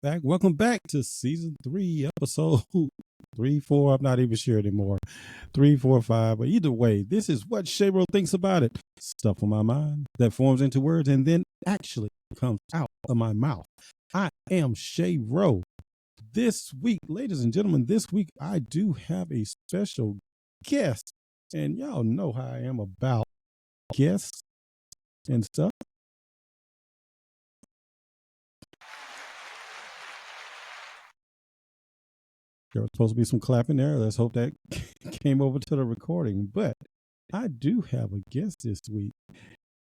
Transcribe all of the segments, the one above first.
back. Welcome back to season 3, episode 3, 4. I'm not even sure anymore. 3, 4, 5. But either way, this is what Chetro thinks about it. Stuff on my mind that forms into words and then actually comes out of my mouth. I am Chetro. This week, ladies and gentlemen, this week I do have a special guest. And y'all know how I am about guests and stuff. There was supposed to be some clapping there. Let's hope that came over to the recording. But I do have a guest this week.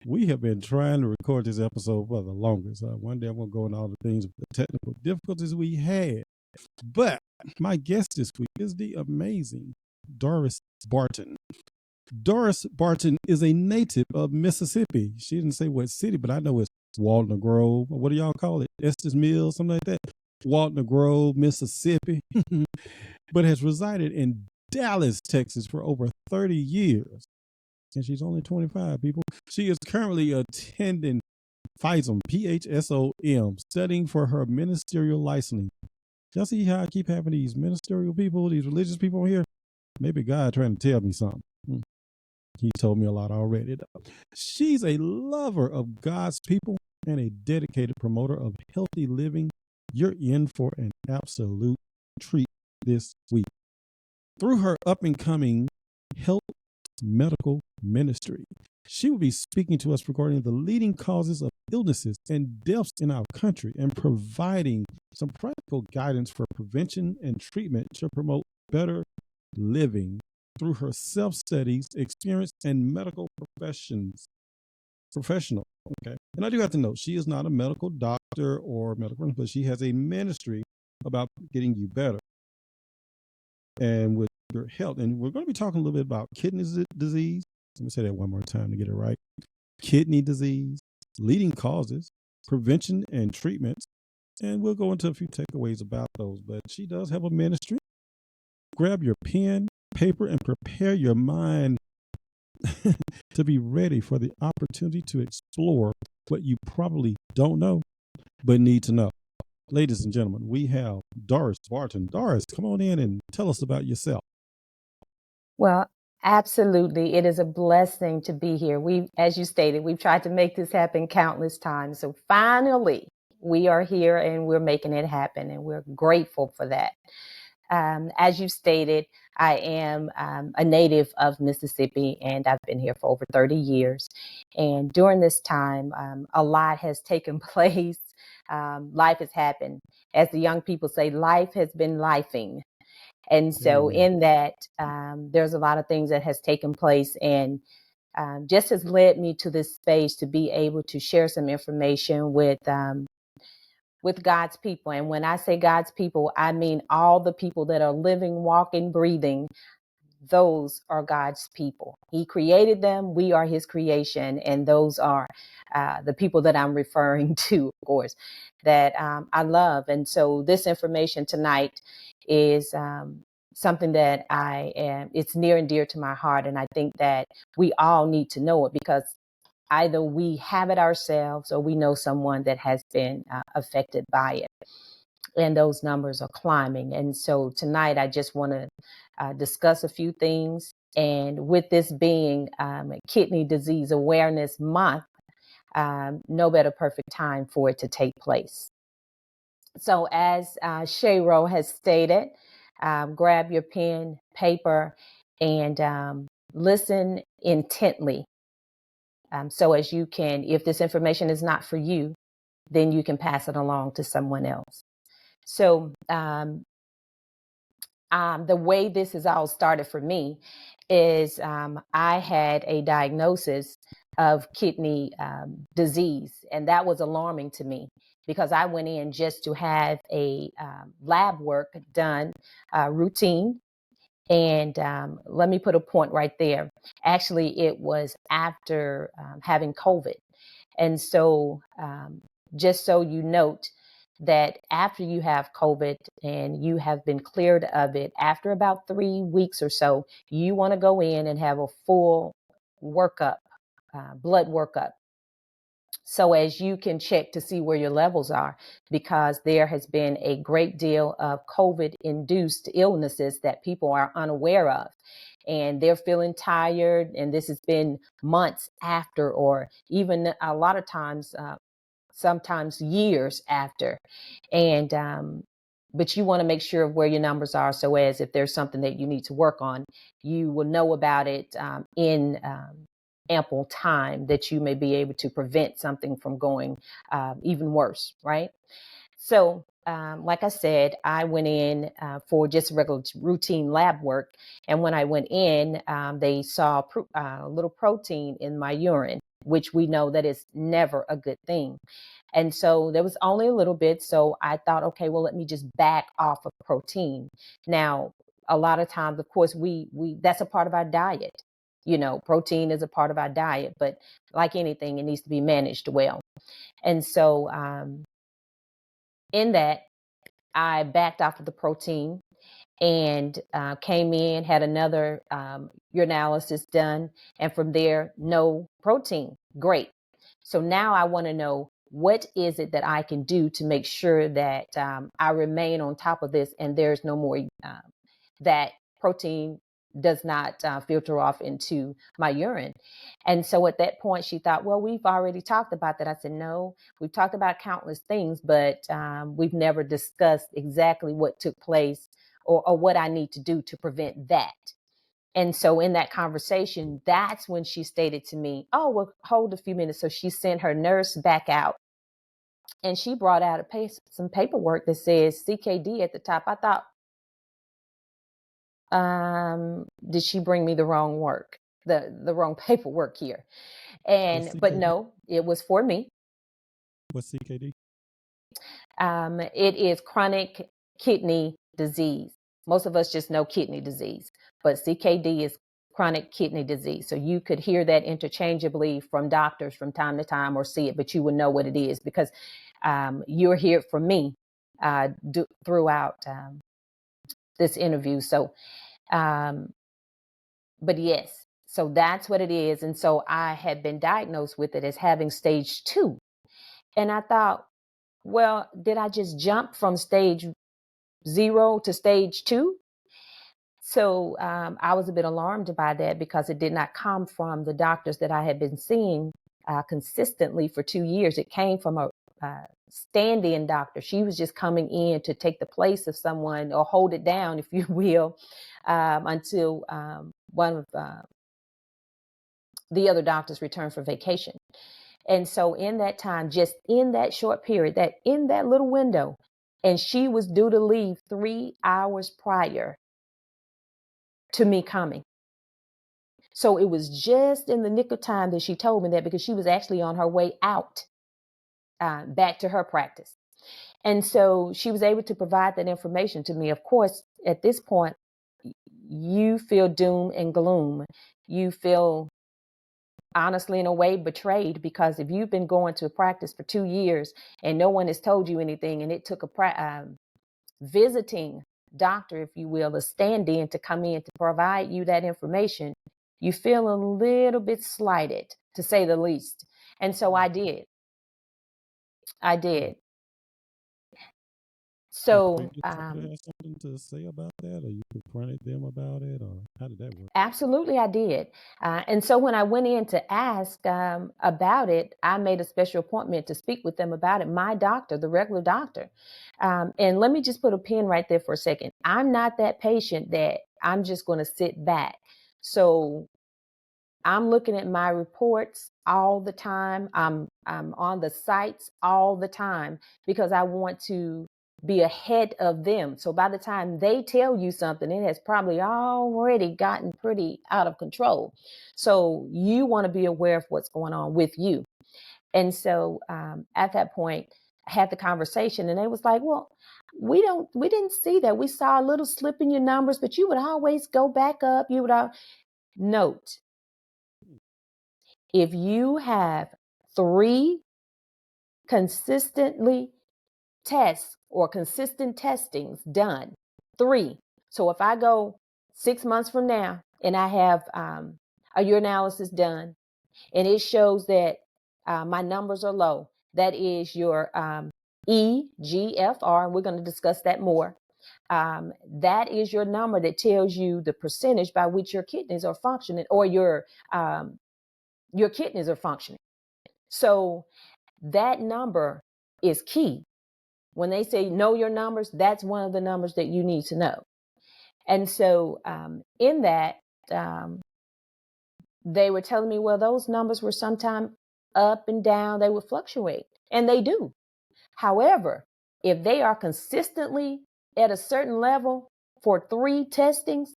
We have been trying to record this episode for the longest. One day I'm going to go into all the things, the technical difficulties we had. But my guest this week is the amazing Doris Barton. Doris Barton is a native of Mississippi. She didn't say what city, but I know it's Walton Grove. What do y'all call it? Estes Mills, something like that. Walton Grove, Mississippi, but has resided in Dallas, Texas for over 30 years. And she's only 25, people. She is currently attending PHISM, PHSOM, studying for her ministerial licensing. Y'all see how I keep having these ministerial people, these religious people here? Maybe God trying to tell me something. He told me a lot already, though. She's a lover of God's people and a dedicated promoter of healthy living. You're in for an absolute treat this week. Through her up-and-coming health medical ministry, she will be speaking to us regarding the leading causes of illnesses and deaths in our country and providing some practical guidance for prevention and treatment to promote better living through her self-studies, experience, and medical professional. Okay. And I do have to note, she is not a medical doctor or medical, but she has a ministry about getting you better and with your health. And we're going to be talking a little bit about kidney disease. Let me say that one more time to get it right. Kidney disease, leading causes, prevention and treatments. And we'll go into a few takeaways about those. But she does have a ministry. Grab your pen, paper, and prepare your mind to be ready for the opportunity to explore what you probably don't know, but need to know. Ladies and gentlemen, we have Doris Barton. Doris, come on in and tell us about yourself. Well, absolutely. It is a blessing to be here. As you stated, we've tried to make this happen countless times. So finally, we are here and we're making it happen, and we're grateful for that. As you stated, I am a native of Mississippi, and I've been here for over 30 years. And during this time, a lot has taken place. Life has happened. As the young people say, life has been lifing. And so in that, there's a lot of things that has taken place, and just has led me to this space to be able to share some information with God's people. And when I say God's people, I mean all the people that are living, walking, breathing. Those are God's people. He created them. We are his creation. And those are the people that I'm referring to, of course, that I love. And so this information tonight is something that it's near and dear to my heart. And I think that we all need to know it, because either we have it ourselves or we know someone that has been affected by it. And those numbers are climbing. And so tonight, I just want to discuss a few things. And with this being Kidney Disease Awareness Month, no better perfect time for it to take place. So as Chetro has stated, grab your pen, paper, and listen intently. So as you can, if this information is not for you, then you can pass it along to someone else. So the way this has all started for me is I had a diagnosis of kidney disease, and that was alarming to me, because I went in just to have a lab work done, routine. And let me put a point right there. Actually, it was after having COVID. And so just so you note that after you have COVID and you have been cleared of it, after about 3 weeks or so, you want to go in and have a full workup, blood workup. so as you can check to see where your levels are, because there has been a great deal of COVID induced illnesses that people are unaware of. And they're feeling tired, and this has been months after, or even a lot of times, sometimes years after. And but you want to make sure of where your numbers are, so as if there's something that you need to work on, you will know about it in ample time, that you may be able to prevent something from going even worse, right? So, like I said, I went in for just regular routine lab work. And when I went in, they saw a little protein in my urine, which we know that is never a good thing. And so there was only a little bit. So I thought, okay, well, let me just back off of protein. Now, a lot of times, of course, we that's a part of our diet. You know, protein is a part of our diet, but like anything, it needs to be managed well. And so, in that, I backed off of the protein and came in, had another urinalysis done. And from there, no protein. Great. So now I want to know, what is it that I can do to make sure that I remain on top of this, and there's no more that protein does not filter off into my urine. And so at that point, she thought, well, we've already talked about that. I said, no, we've talked about countless things, but we've never discussed exactly what took place, or what I need to do to prevent that. And so in that conversation, that's when she stated to me, oh, well, hold a few minutes. So she sent her nurse back out, and she brought out some paperwork that says CKD at the top. I thought, did she bring me the wrong work, the wrong paperwork here? What's But CKD? no, it was for me. What's CKD? It is chronic kidney disease. Most of us just know kidney disease, but CKD is chronic kidney disease. So you could hear that interchangeably from doctors from time to time, or see it, but you would know what it is, because you'll hear it from me throughout this interview. So, but yes, so that's what it is. And so I had been diagnosed with it as having stage 2. And I thought, well, did I just jump from stage 0 to stage 2? So I was a bit alarmed by that, because it did not come from the doctors that I had been seeing consistently for 2 years. It came from a stand-in doctor. She was just coming in to take the place of someone, or hold it down, if you will, until one of the other doctors returned for vacation. And so in that time, just in that short period, that in that little window, and she was due to leave 3 hours prior to me coming. So it was just in the nick of time that she told me that, because she was actually on her way out back to her practice. And so she was able to provide that information to me. Of course, at this point, you feel doom and gloom. You feel, honestly, in a way, betrayed, because if you've been going to practice for 2 years and no one has told you anything, and it took a visiting doctor, if you will, a stand-in, to come in to provide you that information, you feel a little bit slighted, to say the least. And so I did. I did. Did So previous doctor have something to say about that, or you confronted them about it, or how did that work? absolutely, I did. And so when I went in to ask about it, I made a special appointment to speak with them about it. My doctor, the regular doctor. And let me just put a pin right there for a second. I'm not that patient that I'm just going to sit back. So I'm looking at my reports all the time. I'm on the sites all the time, because I want to be ahead of them. So by the time they tell you something, it has probably already gotten pretty out of control. So you want to be aware of what's going on with you. And so at that point, I had the conversation, and they was like, well, we didn't see that. We saw a little slip in your numbers, but you would always go back up. You would note, if you have 3 consistently tests or consistent testings done, 3. So if I go 6 months from now and I have a urinalysis done, and it shows that my numbers are low. That is your EGFR, and we're going to discuss that more. That is your number that tells you the percentage by which your kidneys are functioning, or your kidneys are functioning. So that number is key. When they say know your numbers, that's one of the numbers that you need to know. And so in that, they were telling me, well, those numbers were sometimes up and down, they would fluctuate, and they do. However, if they are consistently at a certain level for 3 testings,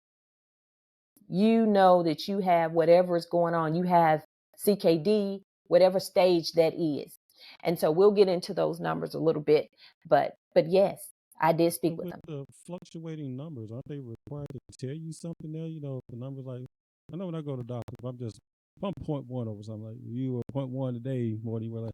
you know that you have whatever is going on. You have CKD, whatever stage that is. And so we'll get into those numbers a little bit. But yes, I did speak with them. The fluctuating numbers, aren't they required to tell you something there? You know, the numbers, like, I know when I go to doctor, if I'm 0.1 over something, like you were 0.1 today more than you were like,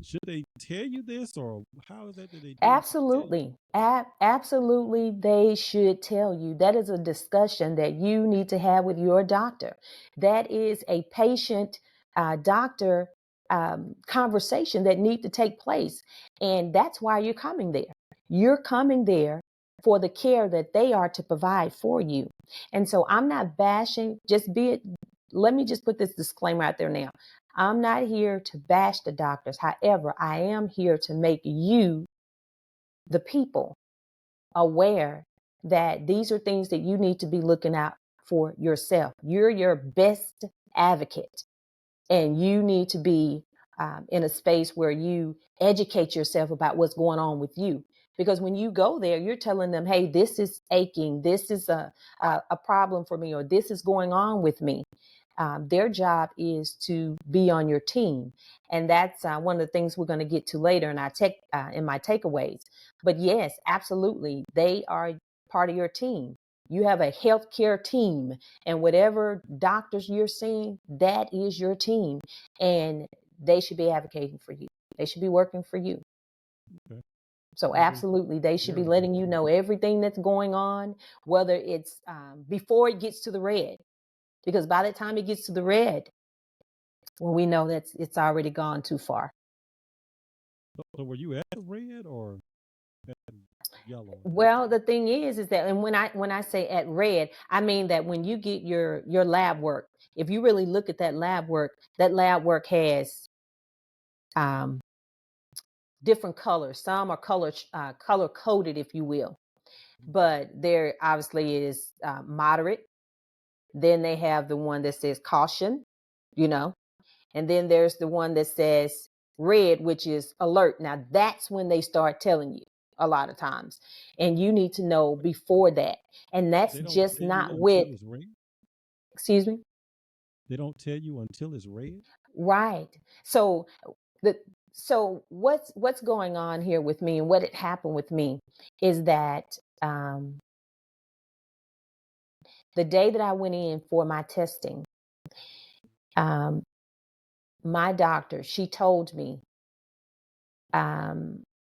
should they tell you this, or how is that they do? Absolutely. Absolutely, they should tell you. That is a discussion that you need to have with your doctor. That is a patient doctor conversation that need to take place. And that's why you're coming there. You're coming there for the care that they are to provide for you. And so I'm not bashing, let me just put this disclaimer out there now. I'm not here to bash the doctors. However, I am here to make you, the people, aware that these are things that you need to be looking out for yourself. You're your best advocate, and you need to be in a space where you educate yourself about what's going on with you. Because when you go there, you're telling them, hey, this is aching, this is a problem for me, or this is going on with me. Their job is to be on your team. And that's one of the things we're going to get to later in my takeaways. But yes, absolutely, they are part of your team. You have a healthcare team, and whatever doctors you're seeing, that is your team, and they should be advocating for you. They should be working for you. Okay. So absolutely, they should be letting you know everything that's going on, whether it's before it gets to the red, because by the time it gets to the red, well, we know that it's already gone too far. So were you at the red or at yellow? Well, the thing is that, and when I say at red, I mean that when you get your lab work, if you really look at that lab work has different colors. Some are color coded, if you will, but there obviously is moderate. Then they have the one that says caution, and then there's the one that says red, which is alert. Now that's when they start telling you a lot of times, and you need to know before that. And that's just not with, excuse me? They don't tell you until it's red? Right. So what's going on here with me, and what had happened with me is that the day that I went in for my testing, my doctor, she told me,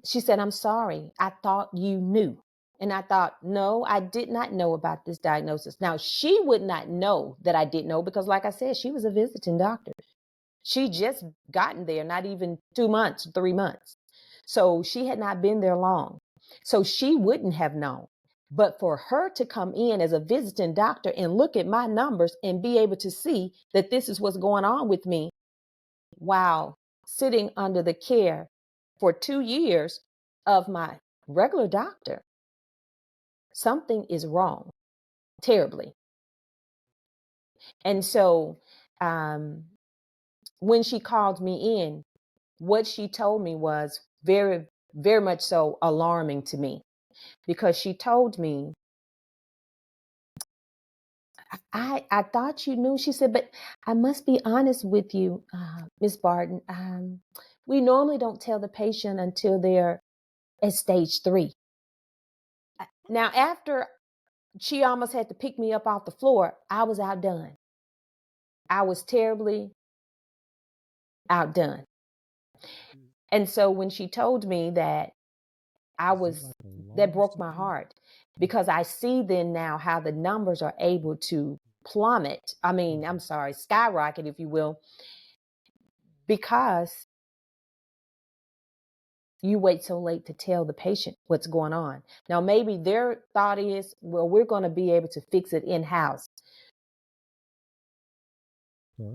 she said, I'm sorry, I thought you knew. And I thought, no, I did not know about this diagnosis. Now, she would not know that I didn't know because, like I said, she was a visiting doctor. She just gotten there, not even 2 months, 3 months. So she had not been there long. So she wouldn't have known. But for her to come in as a visiting doctor and look at my numbers and be able to see that this is what's going on with me while sitting under the care for 2 years of my regular doctor, something is wrong, terribly. And so when she called me in, what she told me was very, very much so alarming to me, because she told me, I thought you knew. She said, but I must be honest with you, Miss Barton. We normally don't tell the patient until they're at stage 3. Now, after she almost had to pick me up off the floor, I was outdone. I was terribly outdone. And so when she told me that, that broke my heart, because I see then now how the numbers are able to plummet. I mean, I'm sorry, skyrocket, if you will, because you wait so late to tell the patient what's going on. Now, maybe their thought is, well, we're going to be able to fix it in-house. Right.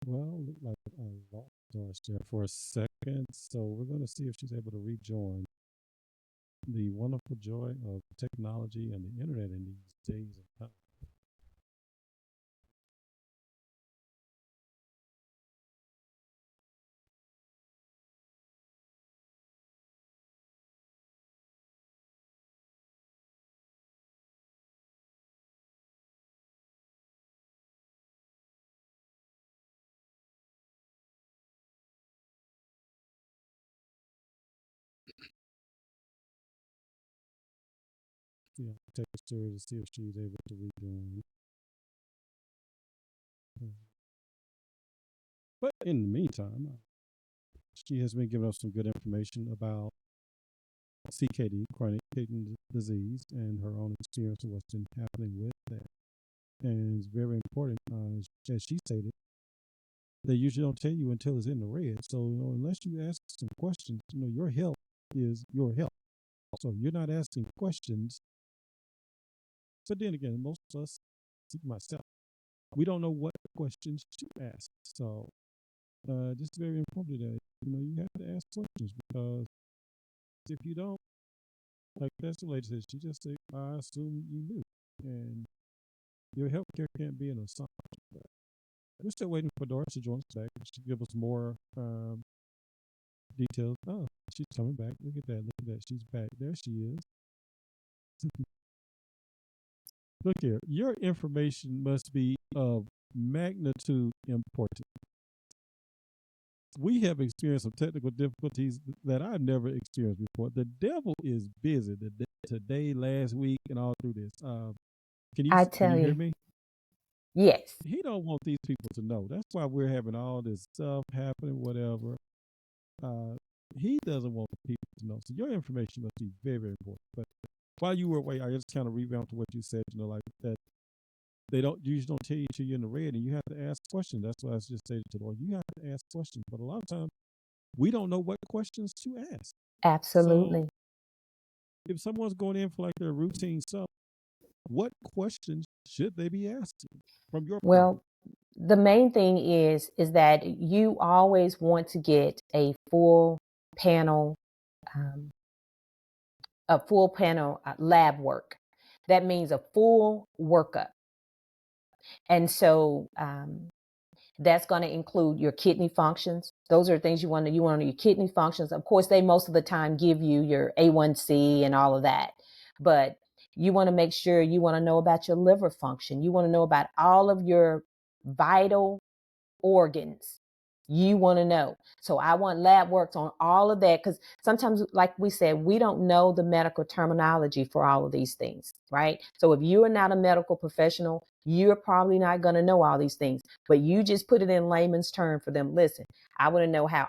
Well, look like I lost Doris there for a second, so we're going to see if she's able to rejoin. The wonderful joy of technology and the internet in these days and times. Yeah, text her to see if she's able to rejoin. But in the meantime, she has been giving us some good information about CKD, chronic kidney disease, and her own experience of what's been happening with that. And it's very important, as she stated, they usually don't tell you until it's in the red. So, unless you ask some questions, your health is your health. So you're not asking questions. But then again, most of us, myself, we don't know what questions to ask. So this is very important that you have to ask questions, because if you don't, like that's the lady said, she just said, I assume you knew. And your healthcare can't be an assumption. But we're still waiting for Doris to join us back. She'll give us more details. Oh, she's coming back. Look at that. Look at that. She's back. There she is. Look here. Your information must be of magnitude important. We have experienced some technical difficulties that I've never experienced before. The devil is busy today, last week, and all through this. Can you hear me? Yes. He don't want these people to know. That's why we're having all this stuff happening, whatever. He doesn't want people to know. So your information must be very, very important. But while you were away, I just kind of revamped what you said, like that they usually don't tell you till you're in the red, and you have to ask questions. That's why I just stated to the Lord, you have to ask questions. But a lot of times we don't know what questions to ask. Absolutely. So if someone's going in for like their routine stuff, what questions should they be asking from your point? Well, the main thing is that you always want to get a full panel um, lab work. That means a full workup. And so that's going to include your kidney functions. Those are things you want to know your kidney functions. Of course, they most of the time give you your A1C and all of that. But you want to make sure you want to know about your liver function. You want to know about all of your vital organs. You want to know. So I want lab works on all of that, because sometimes, like we said, we don't know the medical terminology for all of these things, right? So if you are not a medical professional, you're probably not going to know all these things, but you just put it in layman's term for them. Listen, I want to know how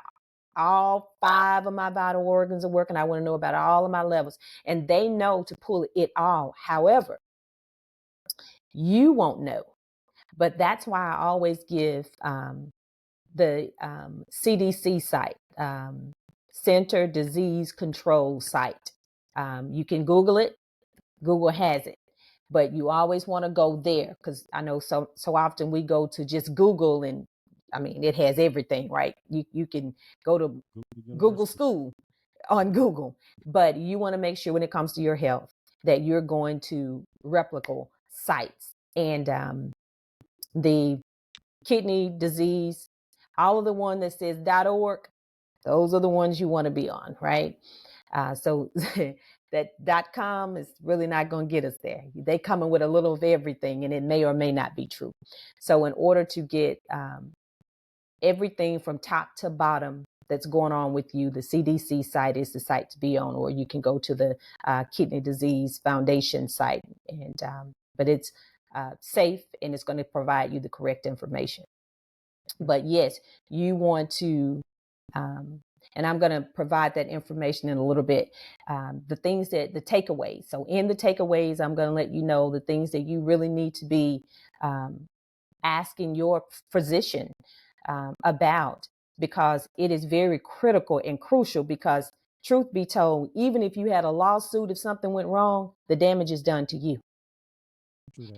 all 5 of my vital organs are working. I want to know about all of my levels, and they know to pull it all. However, you won't know, but that's why I always give the CDC site, Center Disease Control site. You can Google it. Google has it, but you always want to go there, because I know so often we go to just Google, and I mean it has everything, right? You can go to Google School on Google, but you want to make sure when it comes to your health that you're going to reputable sites. And the kidney disease, all of the one that says .org, those are the ones you want to be on, right? So that .com is really not going to get us there. They coming with a little of everything, and it may or may not be true. So in order to get everything from top to bottom that's going on with you, the CDC site is the site to be on, or you can go to the Kidney Disease Foundation site. And but it's safe, and it's going to provide you the correct information. But yes, you want to And I'm going to provide that information in a little bit. The takeaways. So in the takeaways, I'm going to let you know the things that you really need to be asking your physician about, because it is very critical and crucial. Because truth be told, even if you had a lawsuit, if something went wrong, the damage is done to you.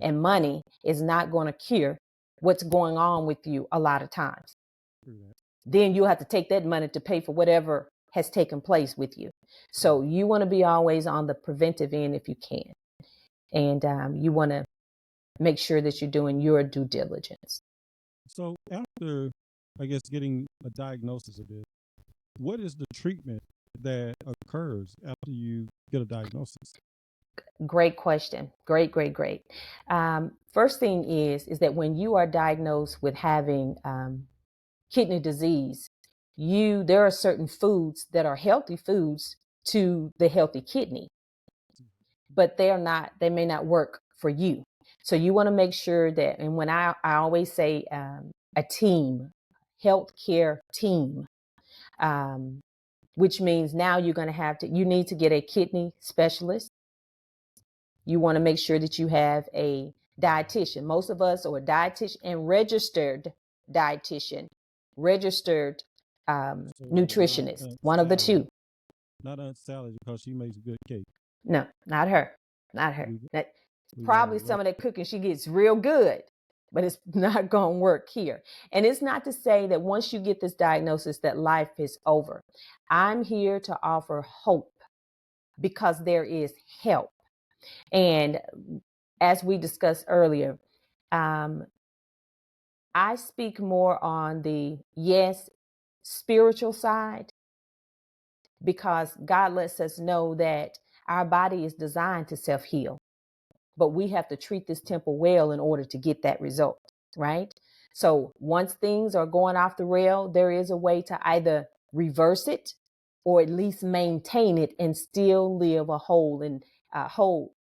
And money is not going to cure what's going on with you a lot of times. Then you'll have to take that money to pay for whatever has taken place with you. So you want to be always on the preventive end if you can. And you want to make sure that you're doing your due diligence. So after, I guess, getting a diagnosis of this, what is the treatment that occurs after you get a diagnosis? Great question. Great. First thing is that when you are diagnosed with having kidney disease, there are certain foods that are healthy foods to the healthy kidney, but they may not work for you. So you want to make sure that, and when I always say a team, healthcare team, which means now you need to get a kidney specialist. You want to make sure that you have a dietitian. Most of us are a dietitian and registered dietitian, registered nutritionist, one of the two. Not Aunt Sally, because she makes good cake. No, not her. Probably some of that cooking she gets real good, but it's not going to work here. And it's not to say that once you get this diagnosis that life is over. I'm here to offer hope, because there is help. And as we discussed earlier, I speak more on the spiritual side, because God lets us know that our body is designed to self-heal, but we have to treat this temple well in order to get that result, right? So once things are going off the rail, there is a way to either reverse it or at least maintain it and still live a whole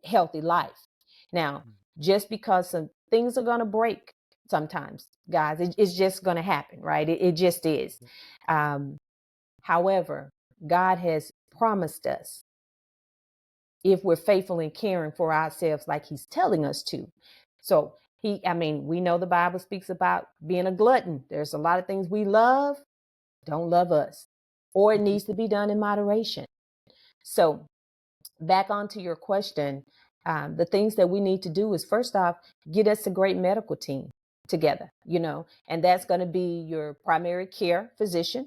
healthy life. Now, just because some things are going to break sometimes, guys, it's just going to happen, right? It just is. However, God has promised us, if we're faithful in caring for ourselves like he's telling us to. So we know the Bible speaks about being a glutton. There's a lot of things we love, don't love us, or it needs to be done in moderation. So back onto your question, the things that we need to do is, first off, get us a great medical team together, and that's going to be your primary care physician.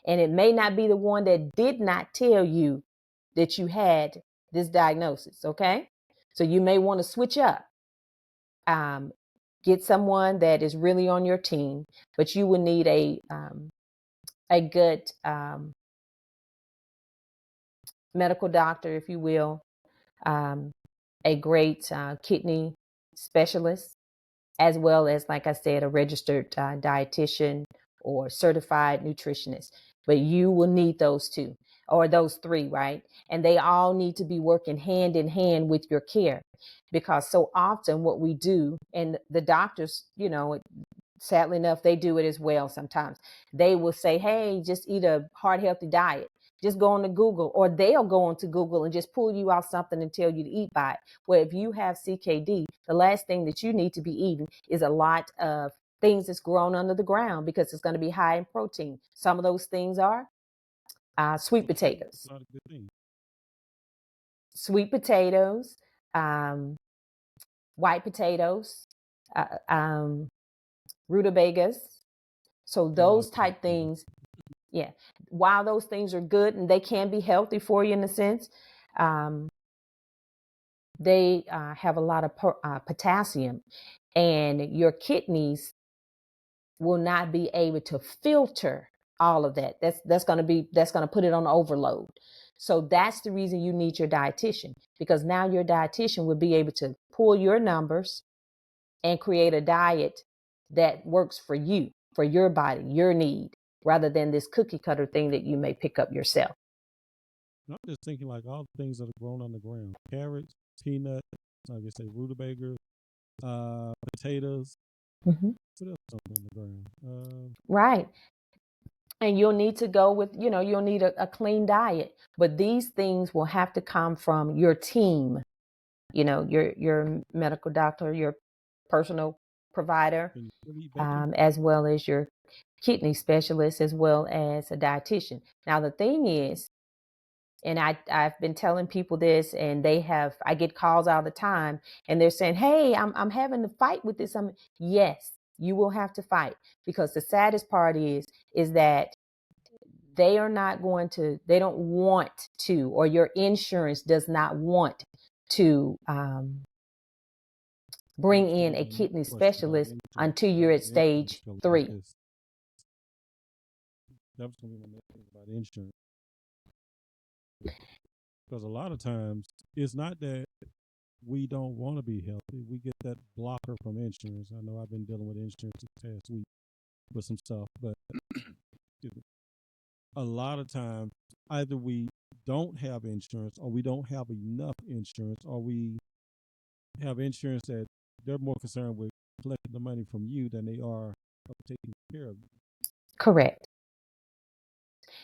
And it may not be the one that did not tell you that you had this diagnosis. Okay. So you may want to switch up, get someone that is really on your team, but you will need a good medical doctor, if you will, a great kidney specialist, as well as, like I said, a registered dietitian or certified nutritionist. But you will need those two or those three, right? And they all need to be working hand in hand with your care, because so often what we do, and the doctors, sadly enough, they do it as well sometimes. They will say, hey, just eat a heart healthy diet. Just go on to Google, or they'll go on to Google and just pull you out something and tell you to eat by it. Well, if you have CKD, the last thing that you need to be eating is a lot of things that's grown under the ground, because it's going to be high in protein. Some of those things are sweet potatoes, white potatoes, rutabagas. So those type things, yeah, while those things are good and they can be healthy for you in a sense, they have a lot of potassium, and your kidneys will not be able to filter all of that. That's going to put it on overload. So that's the reason you need your dietitian, because now your dietitian will be able to pull your numbers and create a diet that works for you, for your body, your need, rather than this cookie cutter thing that you may pick up yourself. I'm just thinking, like, all the things that are grown on the ground: carrots, peanuts, like I say, rutabagas, potatoes. Mm-hmm. What else is on the ground? Right. And you'll need to go with, you'll need a clean diet. But these things will have to come from your team, your medical doctor, your personal provider, Can you still eat bacon? as well as your kidney specialist, as well as a dietitian. Now, the thing is, and I've been telling people this, and I get calls all the time, and they're saying, "Hey, I'm having to fight with this." Yes, you will have to fight, because the saddest part is that they don't want to, or your insurance does not want to That bring was gonna in be a my next kidney question about specialist insurance. until How you're do at the insurance stage feel about 3. this? That was gonna be my next thing about insurance. Because a lot of times it's not that we don't want to be healthy. We get that blocker from insurance. I know I've been dealing with insurance this past week with some stuff, but a lot of times either we don't have insurance, or we don't have enough insurance, or we have insurance that they're more concerned with collecting the money from you than they are of taking care of you. Correct.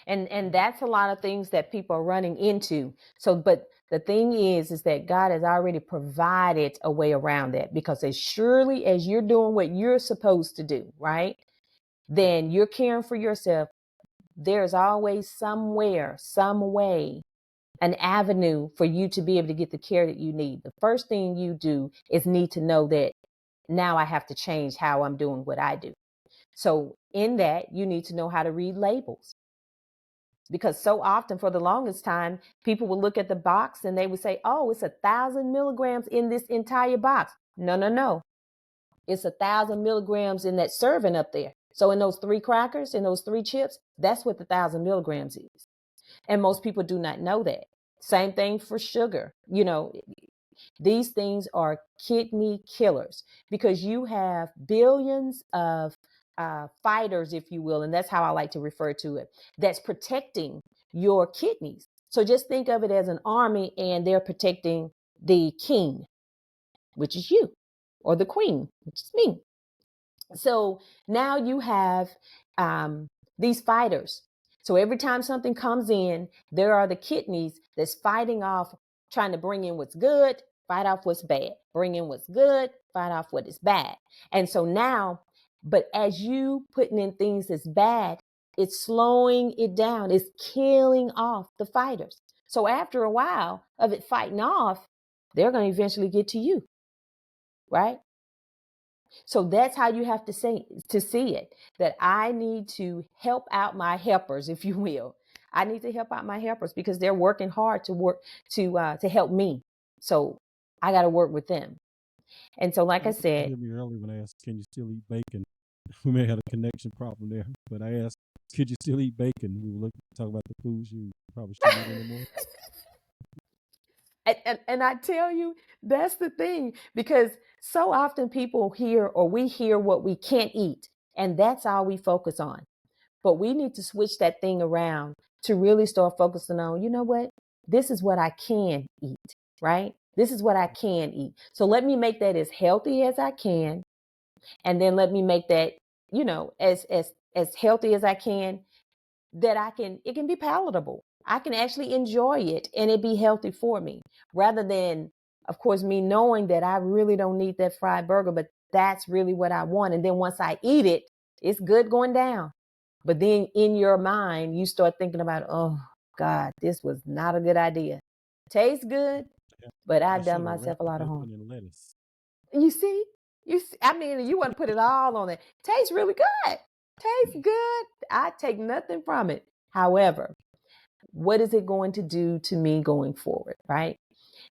And that's a lot of things that people are running into. So, but the thing is that God has already provided a way around that, because as surely as you're doing what you're supposed to do, right, then you're caring for yourself. There's always somewhere, some way, an avenue for you to be able to get the care that you need. The first thing you do is need to know that now I have to change how I'm doing what I do. So in that, you need to know how to read labels. Because so often, for the longest time, people would look at the box and they would say, "Oh, it's 1,000 milligrams in this entire box." No, no, no. It's 1,000 milligrams in that serving up there. So in those 3 crackers, in those 3 chips, that's what the 1,000 milligrams is. And most people do not know that. Same thing for sugar. These things are kidney killers, because you have billions of fighters, if you will, and that's how I like to refer to it, that's protecting your kidneys. So just think of it as an army, and they're protecting the king, which is you, or the queen, which is me. So now you have these fighters. So every time something comes in, there are the kidneys that's fighting off, trying to bring in what's good, fight off what's bad, bring in what's good, fight off what is bad. And so now, but as you putting in things that's bad, it's slowing it down. It's killing off the fighters. So after a while of it fighting off, they're going to eventually get to you, right? So that's how you have to see it, that I need to help out my helpers, if you will. I need to help out my helpers, because they're working hard to help me. So I got to work with them. And so, like I You said, hear me earlier when I asked, "Can you still eat bacon?" We may have a connection problem there, but I asked, "Could you still eat bacon?" We were looking to talk about the foods you probably shouldn't eat anymore. and I tell you, that's the thing, because so often people hear, or we hear, what we can't eat, and that's all we focus on. But we need to switch that thing around to really start focusing on, you know what? This is what I can eat, right? This is what I can eat. So let me make that as healthy as I can. And then let me make that, as healthy as I can, that it can be palatable. I can actually enjoy it, and it be healthy for me, rather than, of course, me knowing that I really don't need that fried burger, but that's really what I want. And then once I eat it, it's good going down. But then in your mind, you start thinking about, oh God, this was not a good idea. Tastes good, Yeah, but I I should done have myself wrapped a the lot of harm. bacon in lettuce. You see, I mean, you want to put it all on it. Tastes really good. Tastes good. I take nothing from it. However, what is it going to do to me going forward, right?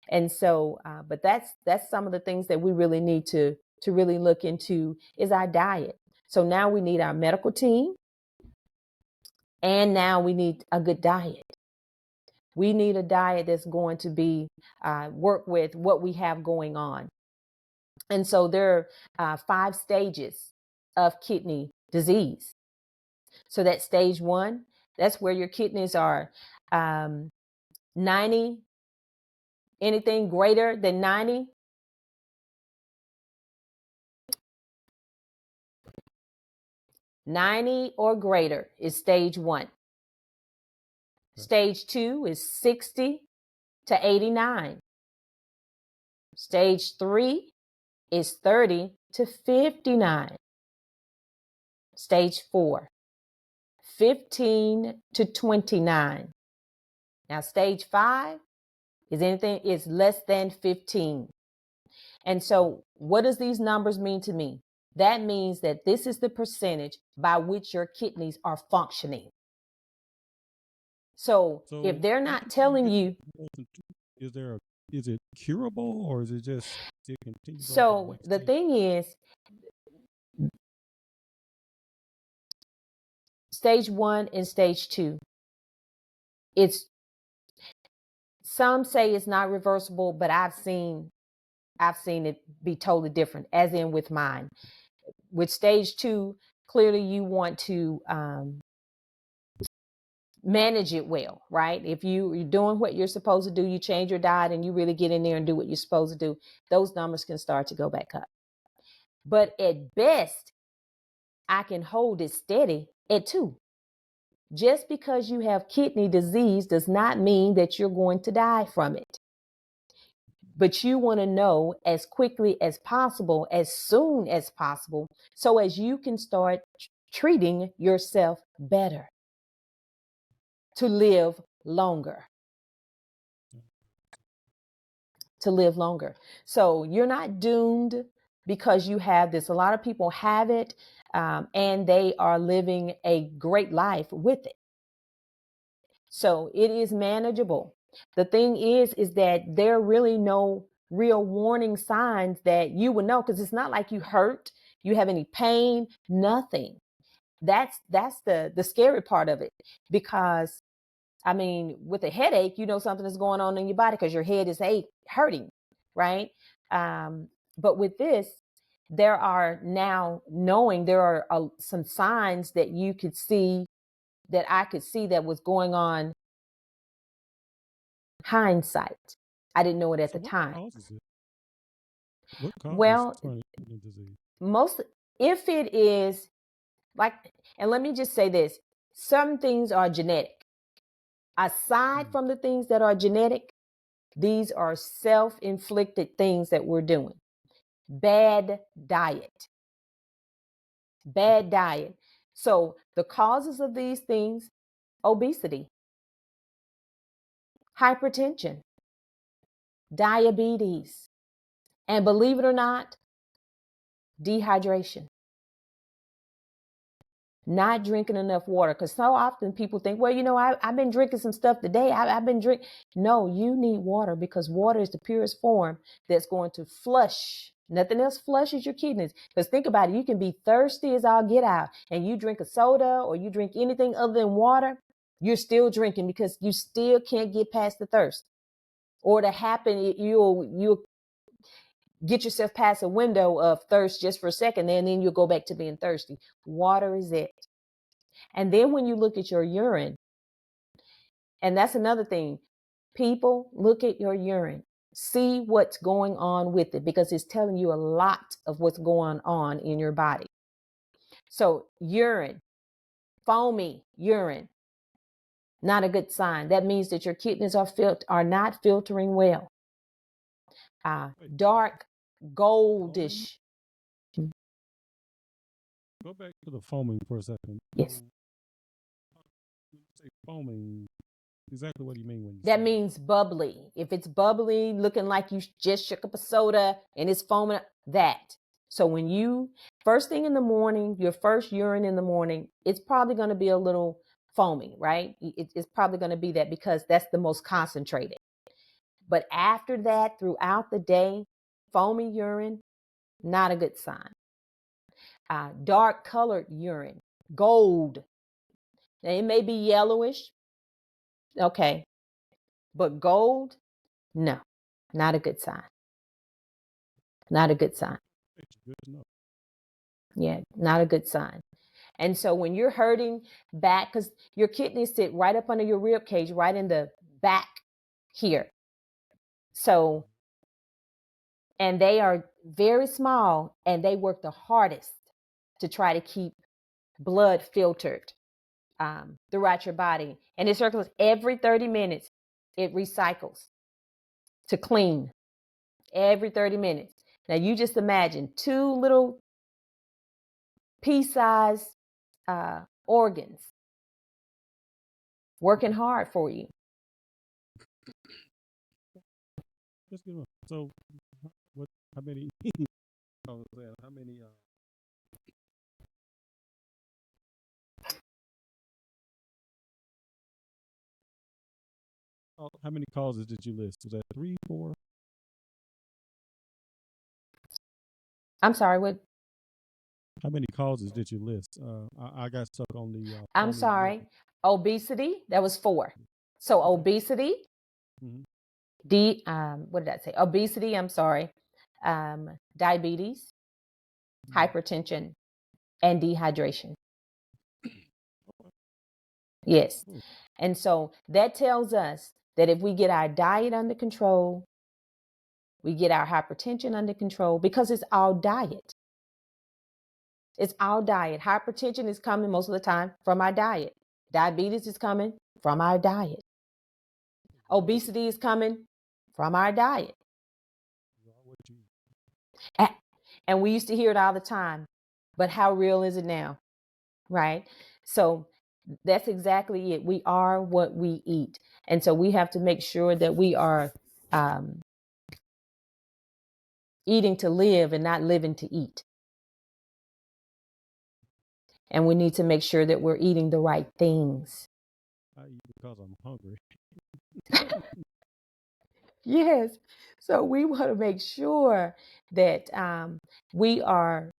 And so, but that's some of the things that we really need to really look into, is our diet. So now we need our medical team, and now we need a good diet. We need a diet that's going to be work with what we have going on. And so there are 5 stages of kidney disease. So that stage 1, that's where your kidneys are 90, anything greater than 90. 90 or greater is stage 1. Okay. Stage 2 is 60 to 89. Stage 3 is 30 to 59. Stage 4, 15 to 29. Now, stage 5 is less than 15. And so what does these numbers mean to me? That means that this is the percentage by which your kidneys are functioning. So if they're not telling you, is it curable, or is it just it continues? So the thing is, stage 1 and stage 2, some say it's not reversible, but I've seen it be totally different, as in with mine. With stage 2, clearly you want to manage it well, right? If you're doing what you're supposed to do, you change your diet and you really get in there and do what you're supposed to do, those numbers can start to go back up. But at best, I can hold it steady at 2. Just because you have kidney disease does not mean that you're going to die from it. But you want to know as quickly as possible, as soon as possible, so as you can start treating yourself better to live longer. So you're not doomed because you have this. A lot of people have it, and they are living a great life with it. So it is manageable. The thing is that there are really no real warning signs that you would know, because it's not like you hurt, you have any pain, nothing. That's the scary part of it, because I mean, with a headache, you know something is going on in your body because your head is hurting, right? But with this, there are some signs that you could see, that I could see, that was going on. Hindsight, I didn't know it at the time. What causes chronic kidney disease? If it is like, and let me just say this, some things are genetic. Aside from the things that are genetic, these are self-inflicted things that we're doing. Bad diet. So the causes of these things: obesity, hypertension, diabetes, and believe it or not, dehydration. Not drinking enough water. Because so often people think, well, I've been drinking some stuff today. I've been drinking. No, you need water, because water is the purest form that's going to flush. Nothing else flushes your kidneys. Because think about it, you can be thirsty as all get out, and you drink a soda or you drink anything other than water, you're still drinking, because you still can't get past the thirst. Or to happen, you'll get yourself past a window of thirst just for a second, and then you'll go back to being thirsty. Water is it. And then when you look at your urine, and that's another thing, people, look at your urine, see what's going on with it, because it's telling you a lot of what's going on in your body. So urine, foamy urine, not a good sign. That means that your kidneys are not filtering well. Dark, goldish. Go back to the foaming for a second. Yes. When you say foaming, exactly what do you mean when you that say means bubbly. If it's bubbly, looking like you just shook up a soda and it's foaming, that. So when you, first thing in the morning, your first urine in the morning, it's probably going to be a little foamy, right? It's probably going to be that, because that's the most concentrated. But after that, throughout the day, foamy urine, not a good sign. Dark colored urine, gold. Now, it may be yellowish, okay, but gold, no, not a good sign. Not a good sign. it's good to know. Yeah, not a good sign. And so when you're hurting back, because your kidneys sit right up under your rib cage, right in the back here. So, and they are very small, and they work the hardest to try to keep blood filtered throughout your body. And it circulates every 30 minutes. It recycles to clean every 30 minutes. Now you just imagine two little pea-sized organs working hard for you. So, what? How many? How many? How many causes did you list? Was that 3, 4? I'm sorry, what? How many causes did you list? I got stuck on the. I'm sorry. Obesity, that was 4. So Okay. obesity, what did I say? Obesity, I'm sorry. Diabetes, hypertension, and dehydration. Yes. And so that tells us that if we get our diet under control, we get our hypertension under control, because it's all diet. It's our diet. Hypertension is coming most of the time from our diet. Diabetes is coming from our diet. Obesity is coming from our diet. And we used to hear it all the time, but how real is it now? Right? So that's exactly it. We are what we eat. And so we have to make sure that we are eating to live and not living to eat. And we need to make sure that we're eating the right things. I eat because I'm hungry. Yes. So we want to make sure that we are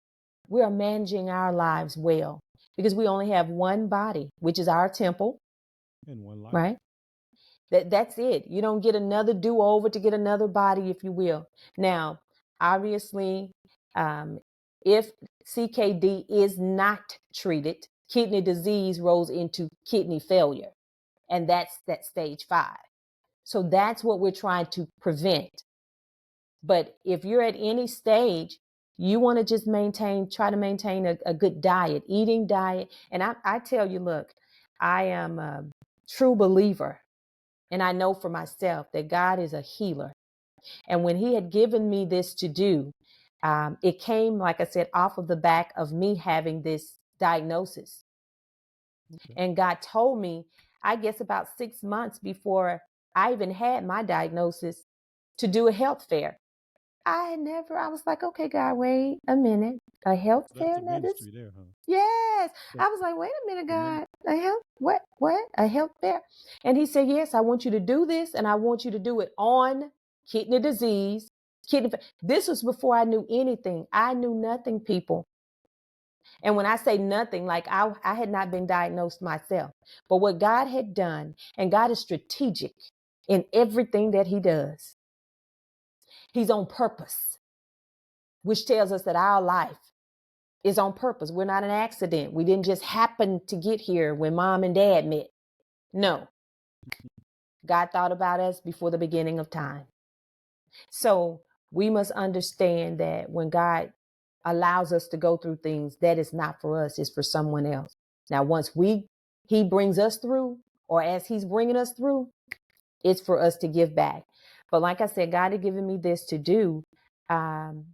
managing our lives well, because we only have one body, which is our temple. And one life. Right? That's it. You don't get another do-over to get another body, if you will. Now, obviously, if CKD is not treated, kidney disease rolls into kidney failure. And that's that stage 5. So that's what we're trying to prevent. But if you're at any stage, you want to just try to maintain a good diet, eating diet. And I tell you, look, I am a true believer. And I know for myself that God is a healer. And when he had given me this to do, it came, like I said, off of the back of me having this diagnosis. Okay. And God told me, I guess about 6 months before I even had my diagnosis, to do a health fair. I was like, okay, God, wait a minute. A health fair? That's a ministry there, huh? Yes. I was like, wait a minute, God. A health, what? A health fair? And he said, yes, I want you to do this, and I want you to do it on kidney disease. This was before I knew anything. I knew nothing, people. And when I say nothing, like I had not been diagnosed myself. But what God had done, and God is strategic in everything that he does. He's on purpose, which tells us that our life is on purpose. We're not an accident. We didn't just happen to get here when mom and dad met. No. God thought about us before the beginning of time. So we must understand that when God allows us to go through things, that is not for us, it's for someone else. Now, once he brings us through, or as he's bringing us through, it's for us to give back. But like I said, God had given me this to do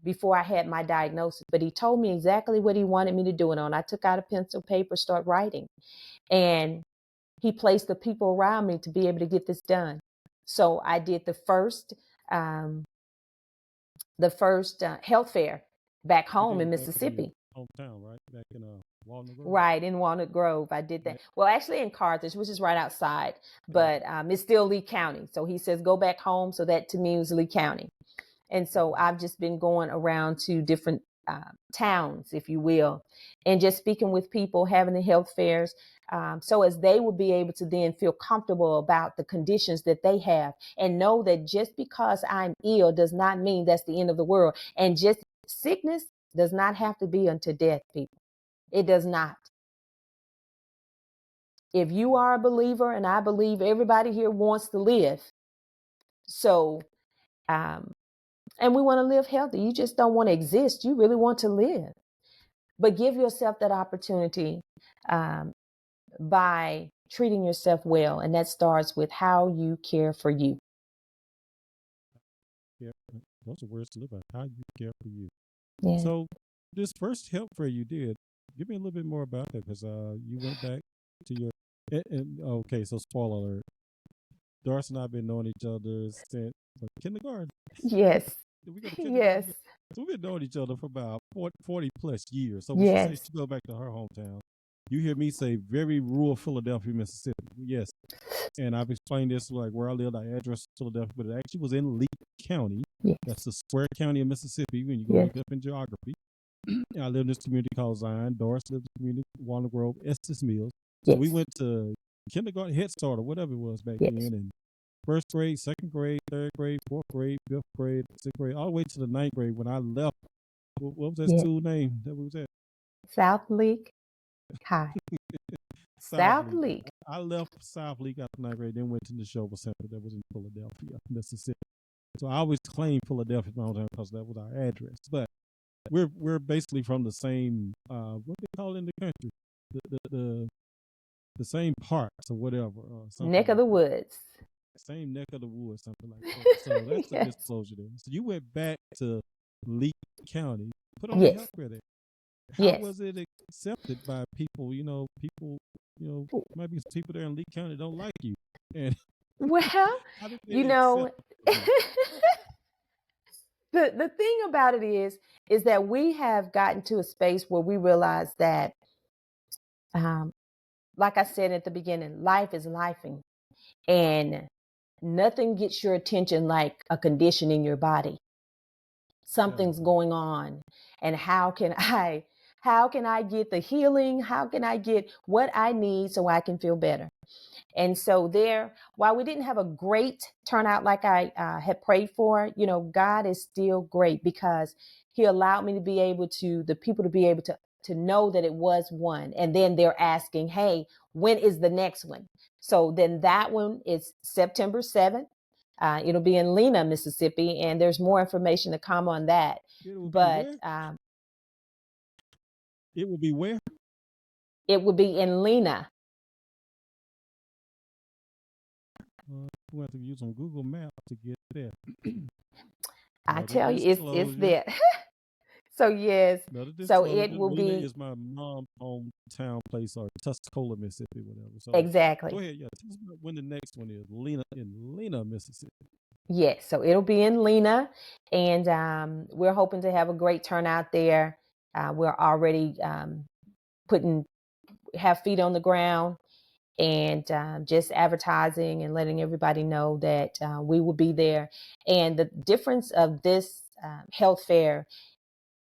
before I had my diagnosis, but he told me exactly what he wanted me to do it on. I took out a pencil, paper, start writing, and he placed the people around me to be able to get this done. So I did the first health fair back home in Mississippi. Hometown, right? Back in Walnut Grove. Right, in Walnut Grove. I did that. Right. Well, actually in Carthage, which is right outside, but it's still Lee County. So he says, go back home. So that to me was Lee County. And so I've just been going around to different towns, if you will, and just speaking with people, having the health fairs, so as they will be able to then feel comfortable about the conditions that they have, and know that just because I'm ill does not mean that's the end of the world. And just sickness does not have to be unto death, people. It does not. If you are a believer, and I believe everybody here wants to live, so and we want to live healthy. You just don't want to exist. You really want to live. But give yourself that opportunity by treating yourself well. And that starts with how you care for you. Yeah, those are words to live by. How you care for you. Yeah. So this first help fair you did, give me a little bit more about that, because you went back to your okay. So spoiler alert: Doris and I have been knowing each other since kindergarten. Yes. We go to kindergarten Yes. together. So we've been knowing each other for about 40 plus years. So when she says Yes. she go back to her hometown, you hear me say very rural Philadelphia, Mississippi. Yes. And I've explained this, like where I lived, our address is Philadelphia, but it actually was in Lee County. Yes. That's the square county of Mississippi when you go Yes. look up in geography. I live in this community called Zion. Doris lived in the community, Walnut Grove, Estes Mills. So Yes. we went to kindergarten, Head Start, or whatever it was back Yes. then, and first grade, second grade, third grade, fourth grade, fifth grade, sixth grade, all the way to the ninth grade when I left. What was that Yes. school name that we was at? South League High. South League. I left South League after ninth grade, then went to the Neshoba Center that was in Philadelphia, Mississippi. So I always claimed Philadelphia my hometown because that was our address. But we're basically from the same what they call it in the country, the same parts or whatever. Neck of the woods. Same neck of the woods, something like that. So that's the Yes. disclosure there. So you went back to Lee County, put on Yes. the healthcare there. How Yes. was it accepted by people? Might be some people there in Lee County don't like you. And Well, how did they you know, accept you? the thing about it is that we have gotten to a space where we realize that, like I said at the beginning, life is lifing, and nothing gets your attention like a condition in your body. Something's going on, and how can I get the healing? How can I get what I need so I can feel better? And so while we didn't have a great turnout like I had prayed for, God is still great, because he allowed me to be able to, the people to be able to know that it was one. And then they're asking, hey, when is the next one? So then that one is September 7th. It'll be in Lena, Mississippi, and there's more information to come on that. It will be But where? It will be where? It will be in Lena. We'll have to use on Google Maps to get there. I tell you, it's there. So yes, so it will Lena be is my mom's hometown place, or Tuscola, Mississippi, whatever. So exactly. Go ahead, yeah. Tell us about when the next one is. Lena, Mississippi. Yes, so it'll be in Lena, and we're hoping to have a great turnout there. We're already have feet on the ground, and just advertising and letting everybody know that we will be there. And the difference of this health fair,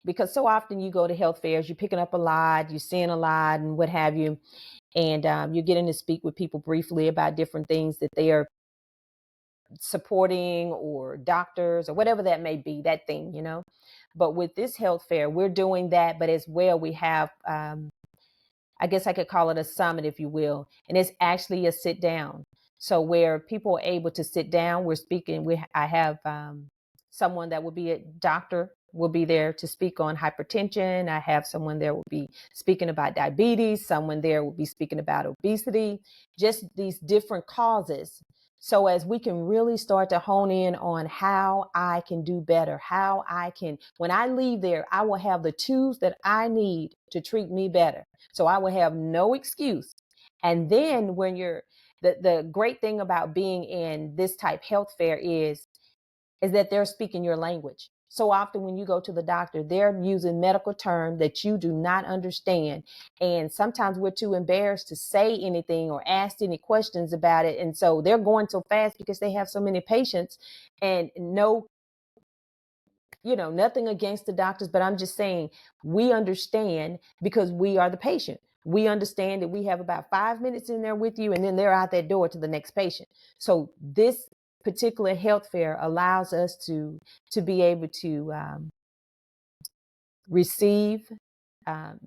because so often you go to health fairs, you're picking up a lot, you're seeing a lot and what have you, and you're getting to speak with people briefly about different things that they are supporting, or doctors, or whatever that may be, that thing. But with this health fair, we're doing that, but as well we have I guess I could call it a summit, if you will. And it's actually a sit down. So where people are able to sit down, we're speaking. I have someone that will be a doctor will be there to speak on hypertension. I have someone there will be speaking about diabetes. Someone there will be speaking about obesity, just these different causes. So as we can really start to hone in on how I can do better, when I leave there, I will have the tools that I need to treat me better. So I will have no excuse. And then when the great thing about being in this type health fair is that they're speaking your language. So often when you go to the doctor, they're using medical terms that you do not understand. And sometimes we're too embarrassed to say anything or ask any questions about it. And so they're going so fast because they have so many patients, and nothing against the doctors, but I'm just saying we understand because we are the patient. We understand that we have about 5 minutes in there with you, and then they're out that door to the next patient. So this particular health fair allows us to be able to receive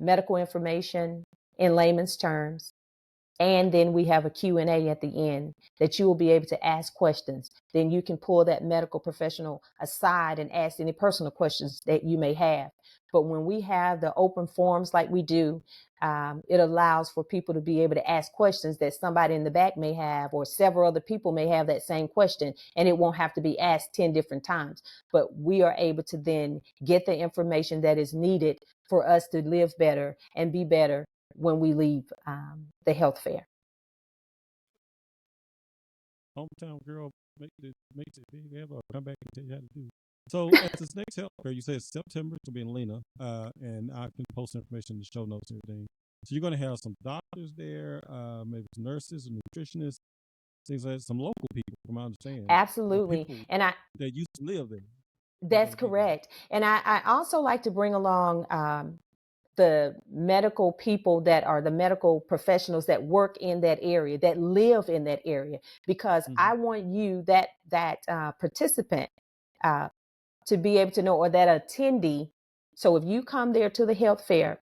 medical information in layman's terms, And then we have a Q&A at the end that you will be able to ask questions. Then you can pull that medical professional aside and ask any personal questions that you may have. But when we have the open forums like we do, it allows for people to be able to ask questions that somebody in the back may have, or several other people may have that same question, and it won't have to be asked 10 different times. But we are able to then get the information that is needed for us to live better and be better when we leave the health fair. Hometown girl makes it big ever. Come back and tell you how to do it. So at this next health fair, you said September to be in Lena, and I can post information in the show notes and everything. So you're going to have some doctors there, maybe some nurses and nutritionists, things like that, some local people, from my understanding. Absolutely. And that used to live there. That's correct. And I also like to bring along the medical people that are the medical professionals that work in that area, that live in that area, because I want you, that participant, to be able to know, or that attendee. So if you come there to the health fair,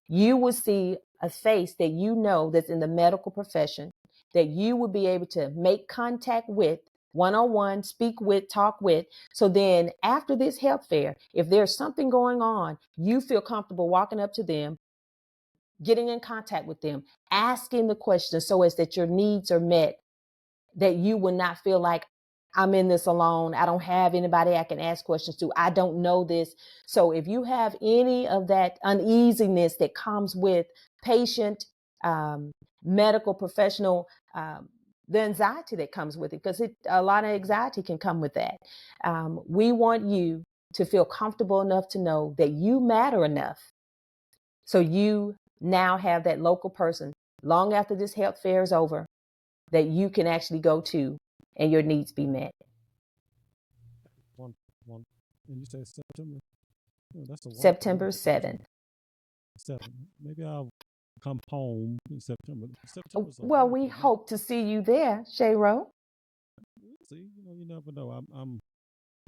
you will see a face that you know that's in the medical profession, that you will be able to make contact with one-on-one, speak with, talk with. So then after this health fair, if there's something going on, you feel comfortable walking up to them, getting in contact with them, asking the questions so as that your needs are met, that you will not feel like, I'm in this alone. I don't have anybody I can ask questions to. I don't know this. So if you have any of that uneasiness that comes with patient, medical professional, the anxiety that comes with it, because a lot of anxiety can come with that. We want you to feel comfortable enough to know that you matter enough. So you now have that local person long after this health fair is over that you can actually go to and your needs be met. One, and you say September? Oh, that's a September 7th. 7. Maybe I'll come home in September. Well, we hope to see you there, Chetro. See, you never know.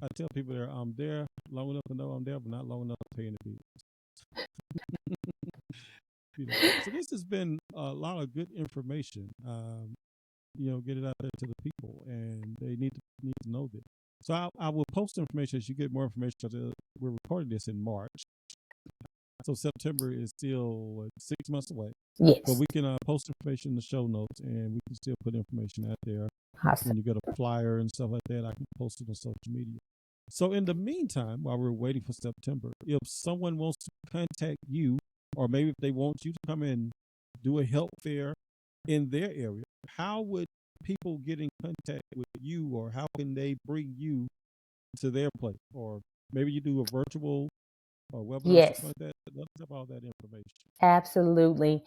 I tell people I'm there long enough to know I'm there, but not long enough to pay any bills. So this has been a lot of good information. Get it out there to the people, and they need to know this. So I will post information as you get more information. We're recording this in March, so September is still 6 months away. Yes. But we can post information in the show notes, and we can still put information out there. Awesome. When you get a flyer and stuff like that, I can post it on social media. So in the meantime, while we're waiting for September, if someone wants to contact you, or maybe if they want you to come and do a health fair in their area, how would people get in contact with you, or how can they bring you to their place? Or maybe you do a virtual or webinar, yes, something like that. Let's have all that information. Absolutely.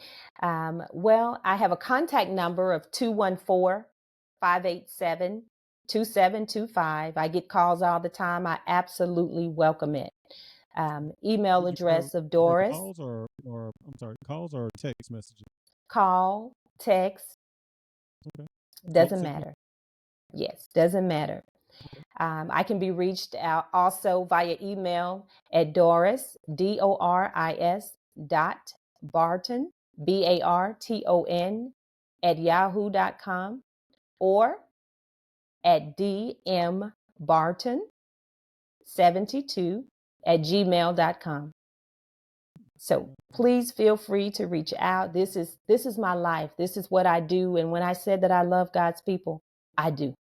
Well, I have a contact number of 214-587-2725. I get calls all the time. I absolutely welcome it. Email address of Doris. Calls or calls or text messages? Call, text. Okay. Doesn't matter. Yes, doesn't matter. I can be reached out also via email at Doris, DORIS Barton, BARTON @yahoo.com, or at dmbarton72 @gmail.com. So please feel free to reach out. This is my life. This is what I do. And when I said that I love God's people, I do.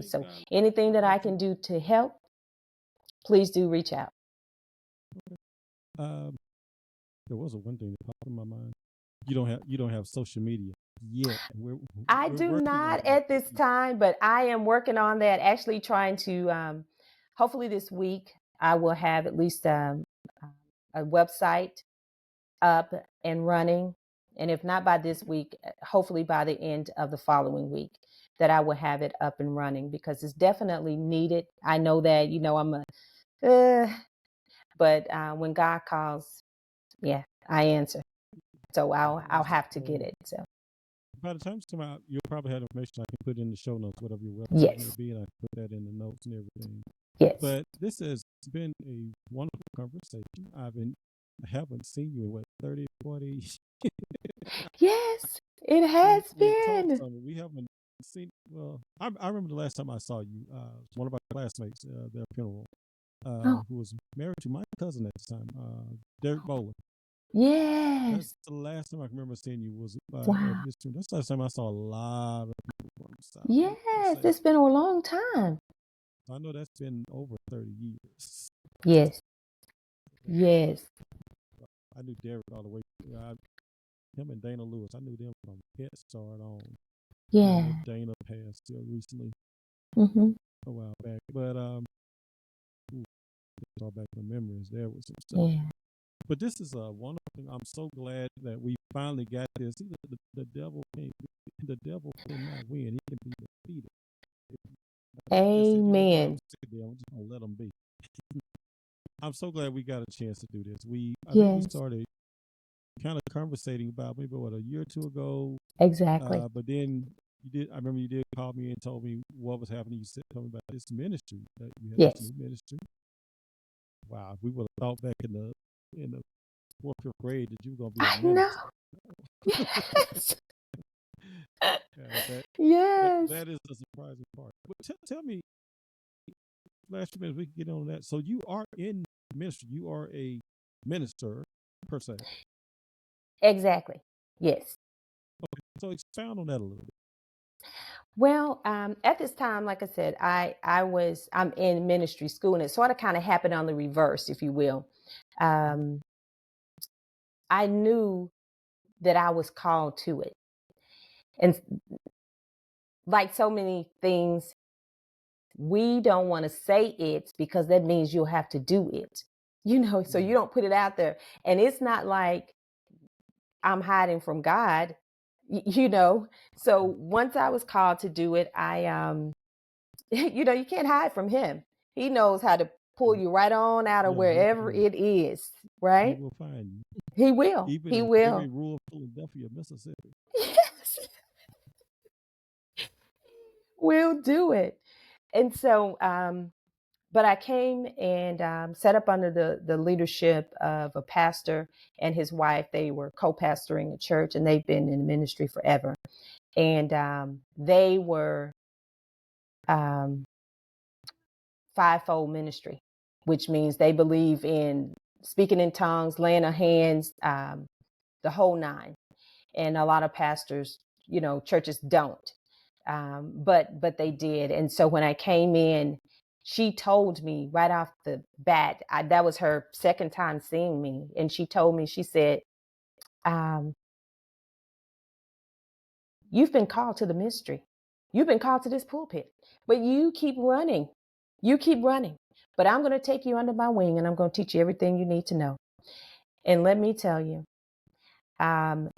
So anything that I can do to help, please do reach out. There was one thing that popped in my mind. You don't have social media yet. I do not at this time, but I am working on that. Actually, trying to. Hopefully, this week I will have at least a website up and running, and if not by this week, hopefully by the end of the following week, that I will have it up and running, because it's definitely needed. I know that but when God calls, yeah, I answer. So I'll have to get it. So by the time it's come out, you'll probably have information I can put in the show notes, whatever your website may be, and I can put that in the notes and everything. Yes. But this has been a wonderful conversation. I haven't seen you in 30, 40. Yes, it has We talked been. some. We haven't seen. Well, I remember the last time I saw you. One of our classmates, their funeral, Oh, who was married to my cousin at the time, Derek Bowler. That's yes. the last time I can remember seeing you was at Wow. his funeral. That's the last time I saw a lot of people from the South. Yes, it's been a long time. I know that's been over 30 years. Yes. Yes. I knew Derek all the way. Him and Dana Lewis. I knew them from Pet Start on. I Yeah. know Dana passed recently Mm-hmm. a while back, but ooh, it's all back to memories there with some stuff. Yeah. But this is a wonderful thing. I'm so glad that we finally got this. See, the devil can't. The devil cannot win. He can be defeated. Just said, you know what? I'm Amen. sick of them. I'm just gonna let them be. I'm so glad we got a chance to do this. I think we Yes. started kind of conversating about maybe a year or two ago. Exactly. But then you did. I remember you did call me and told me what was happening. You said something about this ministry that you had this Yes. new ministry. Wow, if we would have thought back in the fourth, fifth grade that you were gonna be a I know. minister. Yes. Yeah, Yes. that is the surprising part. But tell me, last few minutes we can get on that. So you are in ministry. You are a minister per se. Exactly. Yes. Okay, so expound on that a little bit. Well, at this time, like I said, I'm in ministry school, and it sort of kind of happened on the reverse, if you will. Um, I knew that I was called to it, and like so many things, we don't want to say it because that means you'll have to do it. So you Yeah. don't put it out there, and it's not like I'm hiding from God, you know. So once I was called to do it, you can't hide from him. He knows how to pull Right. you right on out of Yeah, wherever it is, he right? will find you, He will. even He in every will. rural Philadelphia, Mississippi. Yes, we'll do it. And so, but I came and set up under the leadership of a pastor and his wife. They were co-pastoring a church, and they've been in ministry forever. And they were um, fivefold ministry, which means they believe in speaking in tongues, laying on hands, the whole nine. And a lot of pastors, churches don't, but they did. And so when I came in, she told me right off the bat, that was her second time seeing me, and she told me, she said, um, "You've been called to the ministry. You've been called to this pulpit, but you keep running. You keep running. But I'm going to take you under my wing, and I'm going to teach you everything you need to know." And let me tell you, um,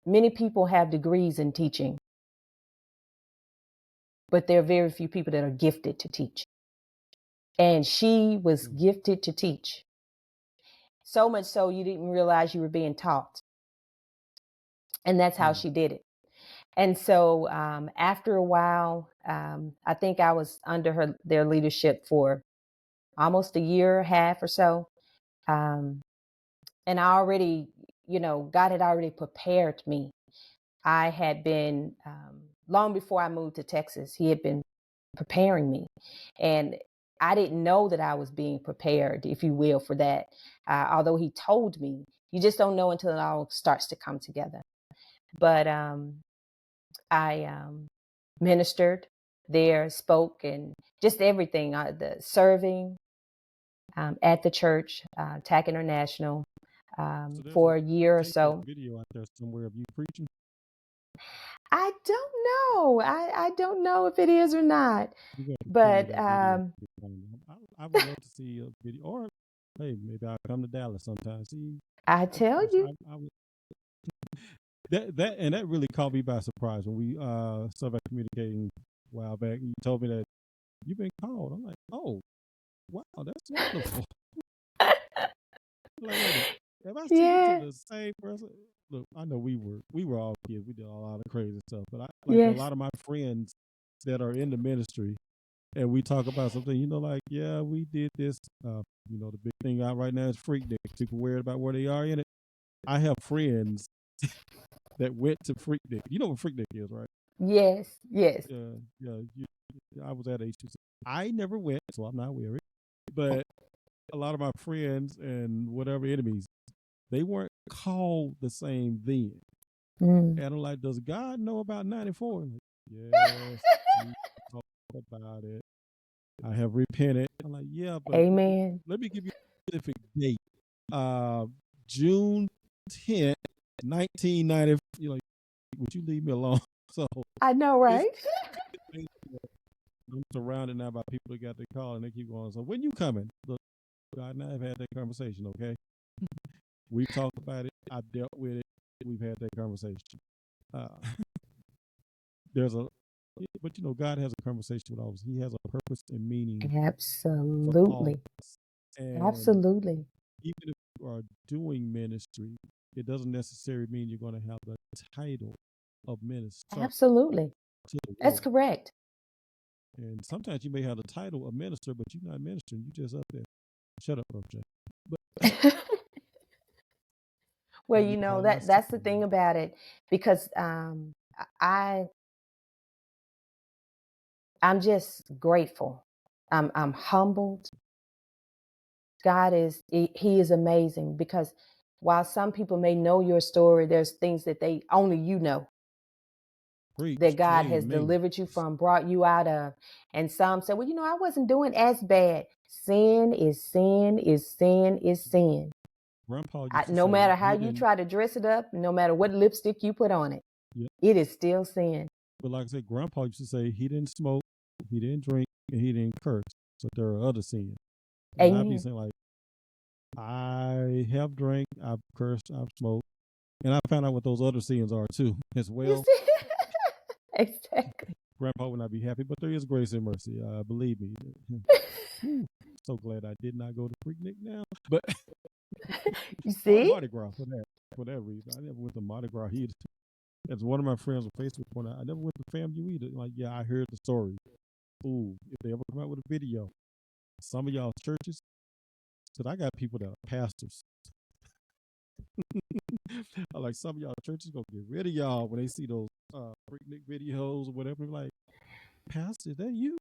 many people have degrees in teaching, but there are very few people that are gifted to teach. And she was Mm, gifted to teach. So much so you didn't realize you were being taught. And that's how mm, she did it. And so after a while, I think I was under their leadership for almost a year, half or so. Um, and I already, God had already prepared me. I had been, long before I moved to Texas, He had been preparing me. And I didn't know that I was being prepared, if you will, for that. Although He told me, you just don't know until it all starts to come together. But I ministered there, spoke, and just everything, the serving at the church, TAC International, so there's a for a year or Facebook so. video out there somewhere of you preaching. I don't know. I don't know if it is or not. You got to send me But that video. I would love to see a video, or hey, maybe I'll come to Dallas sometime. See, I in tell person. you, I would, that really caught me by surprise when we started communicating a while back. You told me that you've been called. I'm like, oh, wow, that's wonderful. Like, wait a minute, am I speaking to yeah, the same person? Look, I know we were all kids. We did a lot of crazy stuff, but I like a yes, lot of my friends that are in the ministry, and we talk about something. Like, yeah, we did this. The big thing out right now is freak day. People worried about where they are in it. I have friends that went to Freaknik. You know what Freaknik is, right? Yes, yes. Yeah. I was at H2C. I never went, so I'm not weary. But a lot of my friends and whatever enemies, they weren't called the same then. Mm. And I'm like, does God know about 94? Like, yes, we talked about it. I have repented. I'm like, yeah, but Amen. let me give you a specific date. June 10th, 1990. You're like, would you leave me alone? So I know, right? I'm surrounded now by people that got their call and they keep going. So when you coming? Look, God and I have had that conversation, okay? We've talked about it. I've dealt with it. We've had that conversation. But God has a conversation with all of us. He has a purpose and meaning for all of Absolutely. us. And Absolutely. even if you are doing ministry, it doesn't necessarily mean you're going to have the title of minister Absolutely. to the That's world. correct. And sometimes you may have the title of minister, but you're not ministering. You just up there. Shut up, OJ. But Well, you call that's the myself. thing about it, because I'm just grateful. I'm humbled. God he is amazing, because while some people may know your story, there's things that they only know Preach. that God has Amen. delivered you from, brought you out of. And some say, well, I wasn't doing as bad. Sin is sin is sin is sin. Grandpa used to No say, matter how you try to dress it up, no matter what lipstick you put on it, it is still sin. But like I said, Grandpa used to say he didn't smoke, he didn't drink, and he didn't curse. But there are other sins. And I'd be saying, like, I have drank, I've cursed, I've smoked, and I found out what those other sins are too, as well. Exactly. Grandpa would not be happy, but there is grace and mercy. Believe me. So glad I did not go to Freaknik now. But you see, Mardi Gras for that reason. I never went to Mardi Gras either. As one of my friends on Facebook pointed out, I never went to FAMU either. Like, yeah, I heard the story. Ooh, if they ever come out with a video, some of y'all churches, because I got people that are pastors. Like, some of y'all churches gonna get rid of y'all when they see those Freaknik videos or whatever. Like, Pastor, is that you?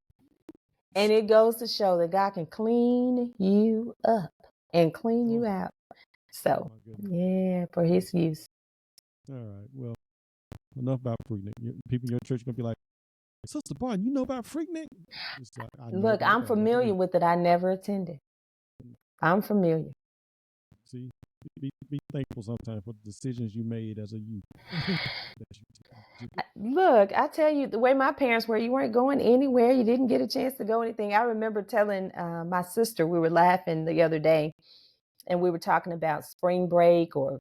And it goes to show that God can clean you up and clean you out. So, yeah, for his use. All right. Well, enough about Freaknik. People in your church are going to be like, Sister Barton, you know about Freaknik? Like, look, I'm familiar with it. I never attended. I'm familiar. See, be thankful sometimes for the decisions you made as a youth. Look, I tell you, the way my parents were, you weren't going anywhere. You didn't get a chance to go anything. I remember telling my sister, we were laughing the other day, and we were talking about spring break, or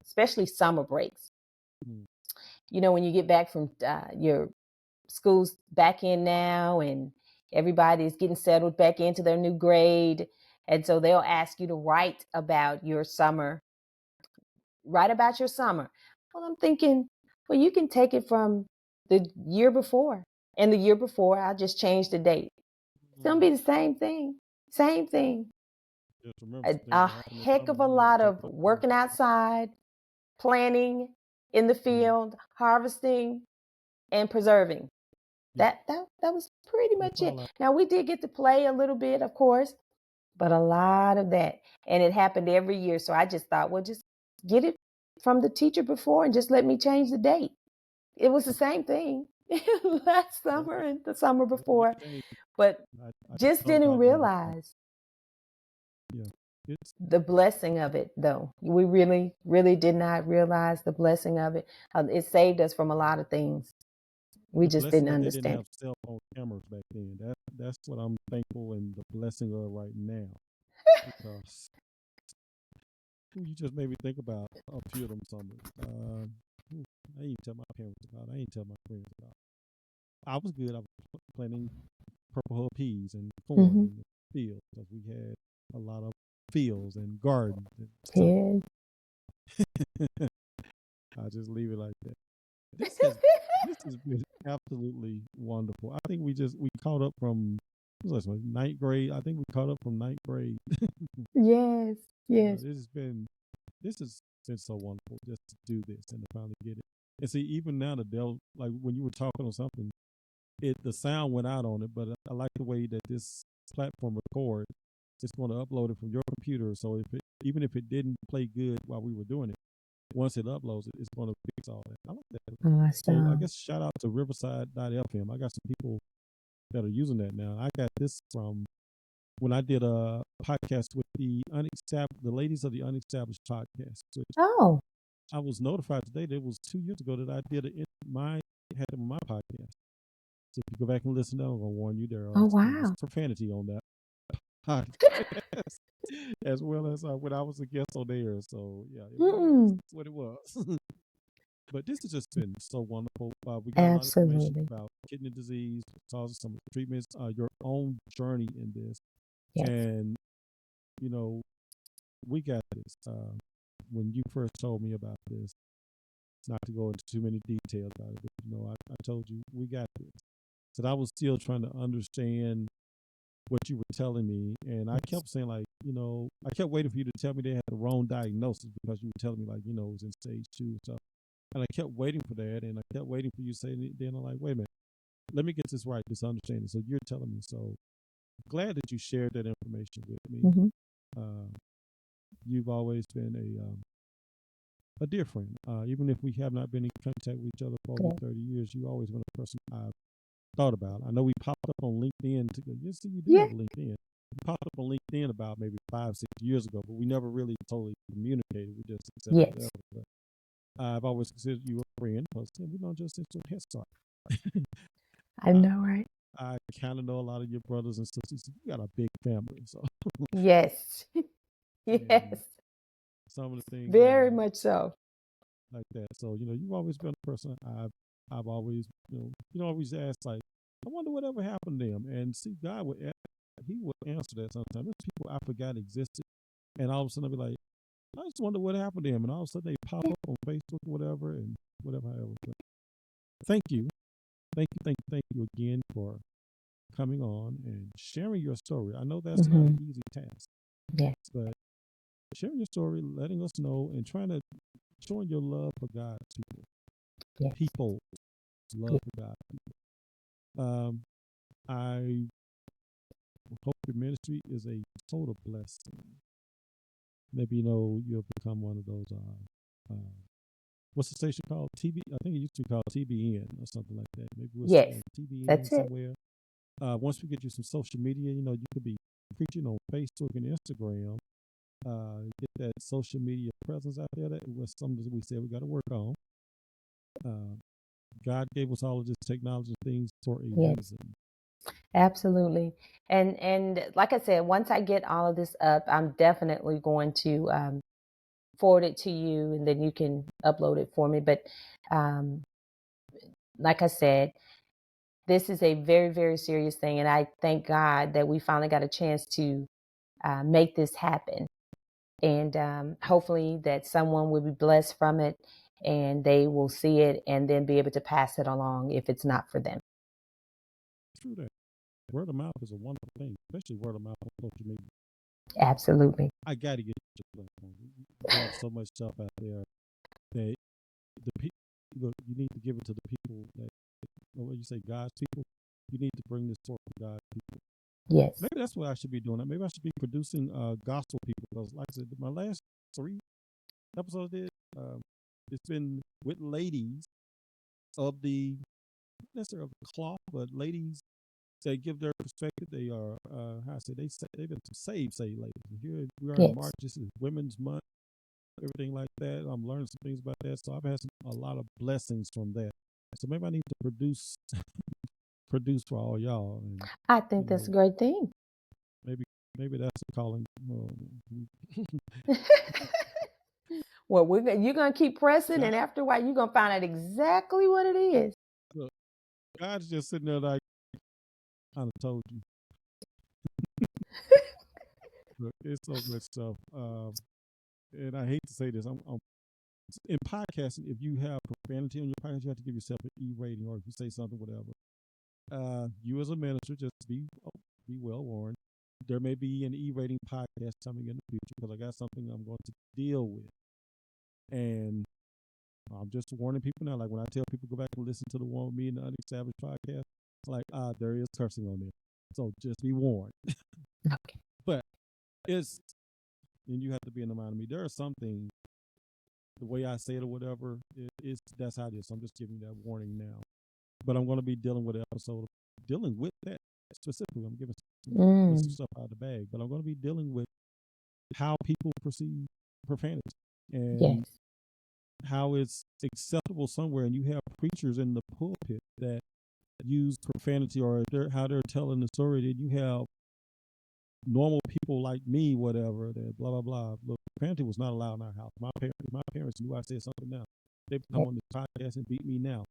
especially summer breaks. When you get back from your school's back in now, and everybody's getting settled back into their new grade. And so they'll ask you to write about your summer. Write about your summer. Well, I'm thinking, well, you can take it from the year before. And the year before, I'll just change the date. It's going to be the same thing. Same thing. A heck of a lot of working outside, planting in the field, harvesting, and preserving. That was pretty much it. Now, we did get to play a little bit, of course, but a lot of that. And it happened every year. So I just thought, well, just get it from the teacher before and just let me change the date. It was the same thing last summer and the summer before, but just didn't realize the blessing of it, though. We really, really did not realize the blessing of it. It saved us from a lot of things. We just didn't understand. They didn't have cell phone cameras back then. That's what I'm thankful and the blessing of right now. Because you just made me think about a few of them summers. I ain't tell my parents about. I ain't tell my friends about. I was good. I was planting purple hull peas and corn in the field, because we had a lot of fields and gardens. And I'll just leave it like that. This has been absolutely wonderful. I think we caught up from ninth grade. I think we caught up from ninth grade. Yes. This is been so wonderful just to do this and to finally get it. And see, even now the devil, like when you were talking on something, the sound went out on it, but I like the way that this platform records. It's going to upload it from your computer, so even if it didn't play good while we were doing it, once it uploads it, it's going to fix all that. I like that. Awesome. So I guess shout out to Riverside.fm. I got some people that are using that now. I got this from when I did a podcast with the ladies of the Unestablished podcast. Oh, I was notified today that it was 2 years ago that I did had them on my podcast. So if you go back and listen, I'm gonna warn you there wow. profanity on that podcast, as well as when I was a guest on there. So yeah, that's what it was. But this has just been so wonderful. We got a lot of information about kidney disease, causes, some of the treatments, your own journey in this. Yes. And, we got this. When you first told me about this, not to go into too many details about it, but, I told you we got this. So I was still trying to understand what you were telling me. And I kept saying, like, I kept waiting for you to tell me they had the wrong diagnosis because you were telling me, like, it was in stage 2 and stuff. And I kept waiting for that, and I kept waiting for you to say it. Then I'm like, wait a minute, let me get this right, this understanding. So you're telling me. So glad that you shared that information with me. Mm-hmm. You've always been a dear friend. Even if we have not been in contact with each other for over 30 years, you've always been a person I've thought about. I know we popped up on LinkedIn. You see, you do have LinkedIn. We popped up on LinkedIn about maybe 5-6 years ago, but we never really totally communicated. We just accepted that. But I've always considered you a friend because we don't just into a head start. I know, right? I kind of know a lot of your brothers and sisters. You got a big family, so yes, yes, some of the things very much so like that. So you've always been a person I've always always ask, like, I wonder whatever happened to them, and see God would answer that sometimes. There's people I forgot existed, and all of a sudden I'll be like, I just wonder what happened to him, and all of a sudden they pop up on Facebook or whatever, and whatever. But thank you again for coming on and sharing your story. I know that's not an easy task. Yes. But sharing your story, letting us know, and showing your love for God's people. Yes. People love for God's people. I hope your ministry is a total blessing. Maybe you'll become one of those what's the station called? TV? I think it used to be called TBN or something like that. Maybe we'll see on TBN that's somewhere. Once we get you some social media, you could be preaching on Facebook and Instagram. Get that social media presence out there. That was something that we said we got to work on. God gave us all of this technology things for a reason. Absolutely. And like I said, once I get all of this up, I'm definitely going to forward it to you, and then you can upload it for me. But like I said, this is a very, very serious thing. And I thank God that we finally got a chance to make this happen. And hopefully that someone will be blessed from it, and they will see it and then be able to pass it along if it's not for them. True that. Word of mouth is a wonderful thing, especially word of mouth on social media. Absolutely. I got to get your platform. You have so much stuff out there that you need to give it to the people that, when you say God's people, you need to bring this forth to God's people. Yes. Maybe that's what I should be doing. Maybe I should be producing gospel people. Because, like I said, my last 3 episodes it's been with ladies of the, not necessarily of the cloth, but ladies that give their perspective. They are, they've been saved ladies. And here we are in March. This is Women's Month, everything like that. I'm learning some things about that. So I've had a lot of blessings from that. So maybe I need to produce for all y'all. And, I think that's a great thing. Maybe that's a calling. Well, you're going to keep pressing, and after a while, you're going to find out exactly what it is. Look, God's just sitting there like, I done told you. Look, it's so much stuff. And I hate to say this. I'm in podcasting, if you have profanity on your podcast, you have to give yourself an E rating, or if you say something, whatever. You as a minister, just be well warned. There may be an E rating podcast coming in the future because I got something I'm going to deal with. And I'm just warning people now. Like when I tell people go back and listen to the one with me and the Unestablished podcast, like there is cursing on there, so just be warned. Okay. But it's, and you have to be in the mind of me. There are some things, the way I say it or whatever, it's that's how it is. So I'm just giving you that warning now. But I'm going to be dealing with an episode of dealing with that specifically. I'm giving some stuff out of the bag, but I'm going to be dealing with how people perceive profanity and Yes. how it's acceptable somewhere. And you have preachers in the pulpit that use profanity, or how they're telling the story. That you have normal people like me, whatever, that blah blah blah. Look, profanity was not allowed in our house. My parents knew I said something now. They come on this podcast and beat me now.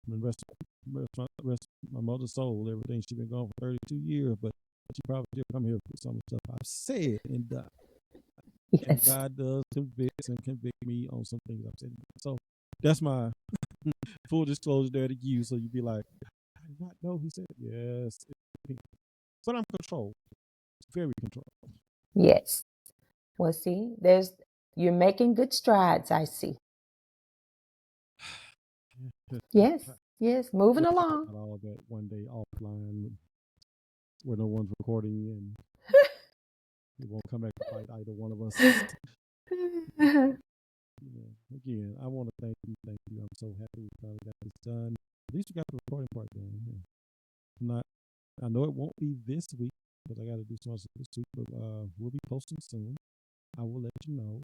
And rest my mother's soul, everything. She's been gone for 32 years, but she probably still come here for some of the stuff I've said and done. Yes. And God does convict me on some things I've said. So that's my full disclosure there to you. So you'd be like, I did not know he said yes. But I'm controlled. Very controlled. Yes. Well, see, you're making good strides, I see. Yes. Yes. Moving We'll talk along. about all that one day offline where no one's recording and it won't come back to fight either one of us. Again, I want to thank you. I'm so happy we finally got this done. At least we got the recording part done. I know it won't be this week because I got to do some other stuff this week, but we'll be posting soon. I will let you know.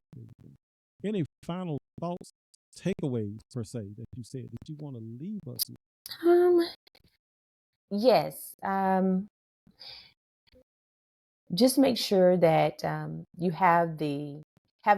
Any final thoughts, takeaways per se that you said that you want to leave us with? Yes. Just make sure that you have a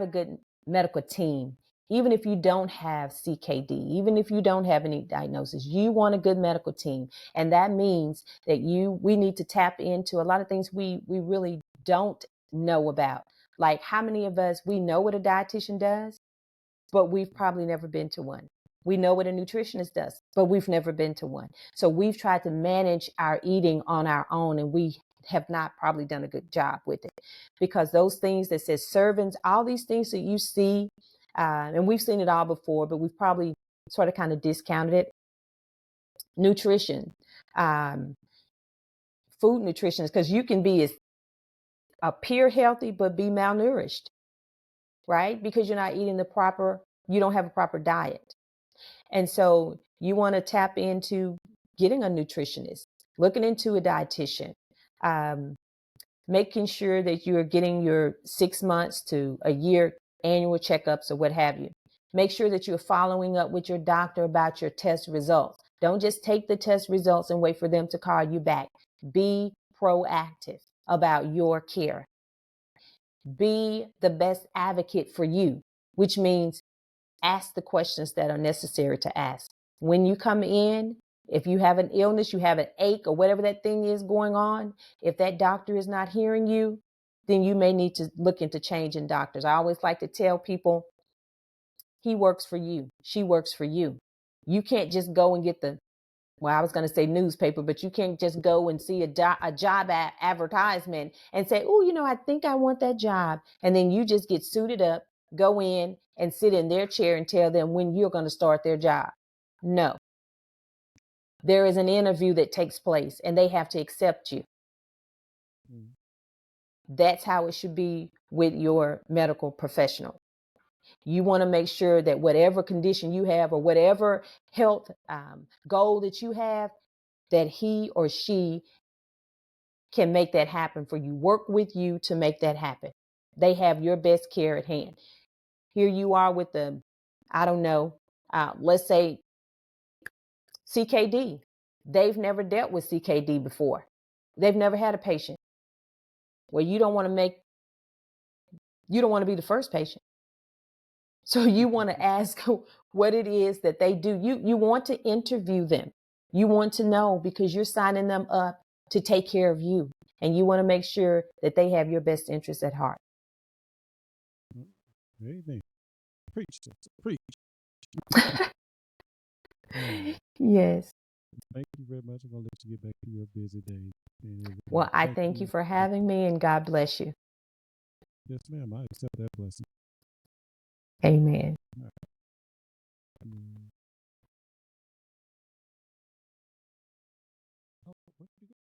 good medical team. Even if you don't have CKD, even if you don't have any diagnosis, you want a good medical team. And that means that we need to tap into a lot of things we really don't know about. Like how many of us, we know what a dietitian does, but we've probably never been to one. We know what a nutritionist does, but we've never been to one. So we've tried to manage our eating on our own, and we have not probably done a good job with it, because those things that says servings, all these things that you see, and we've seen it all before, but we've probably sort of kind of discounted it. Nutrition, food nutrition, because you can appear healthy but be malnourished, right? Because you're not eating you don't have a proper diet. And so you want to tap into getting a nutritionist, looking into a dietitian, making sure that you're getting your 6 months to a year annual checkups or what have you. Make sure that you're following up with your doctor about your test results. Don't just take the test results and wait for them to call you back. Be proactive about your care. Be the best advocate for you, which means ask the questions that are necessary to ask. When you come in, if you have an illness, you have an ache or whatever that thing is going on, if that doctor is not hearing you, then you may need to look into changing doctors. I always like to tell people, he works for you. She works for you. You can't just go and get I was going to say newspaper, but you can't just go and see a job advertisement and say, oh, I think I want that job. And then you just get suited up, go in and sit in their chair and tell them when you're going to start their job. No. There is an interview that takes place and they have to accept you. That's how it should be with your medical professional. You want to make sure that whatever condition you have or whatever health goal that you have, that he or she can make that happen for you, work with you to make that happen. They have your best care at hand. Here you are with let's say CKD. They've never dealt with CKD before. They've never had a patient. Well, you don't want to be the first patient. So you want to ask what it is that they do. You want to interview them. You want to know, because you're signing them up to take care of you. And you want to make sure that they have your best interests at heart. Amen. Preach. Yes. Thank you very much. I'm going to let you get back to your busy day. Well, I thank you for having me, and God bless you. Yes, ma'am. I accept that blessing. Amen.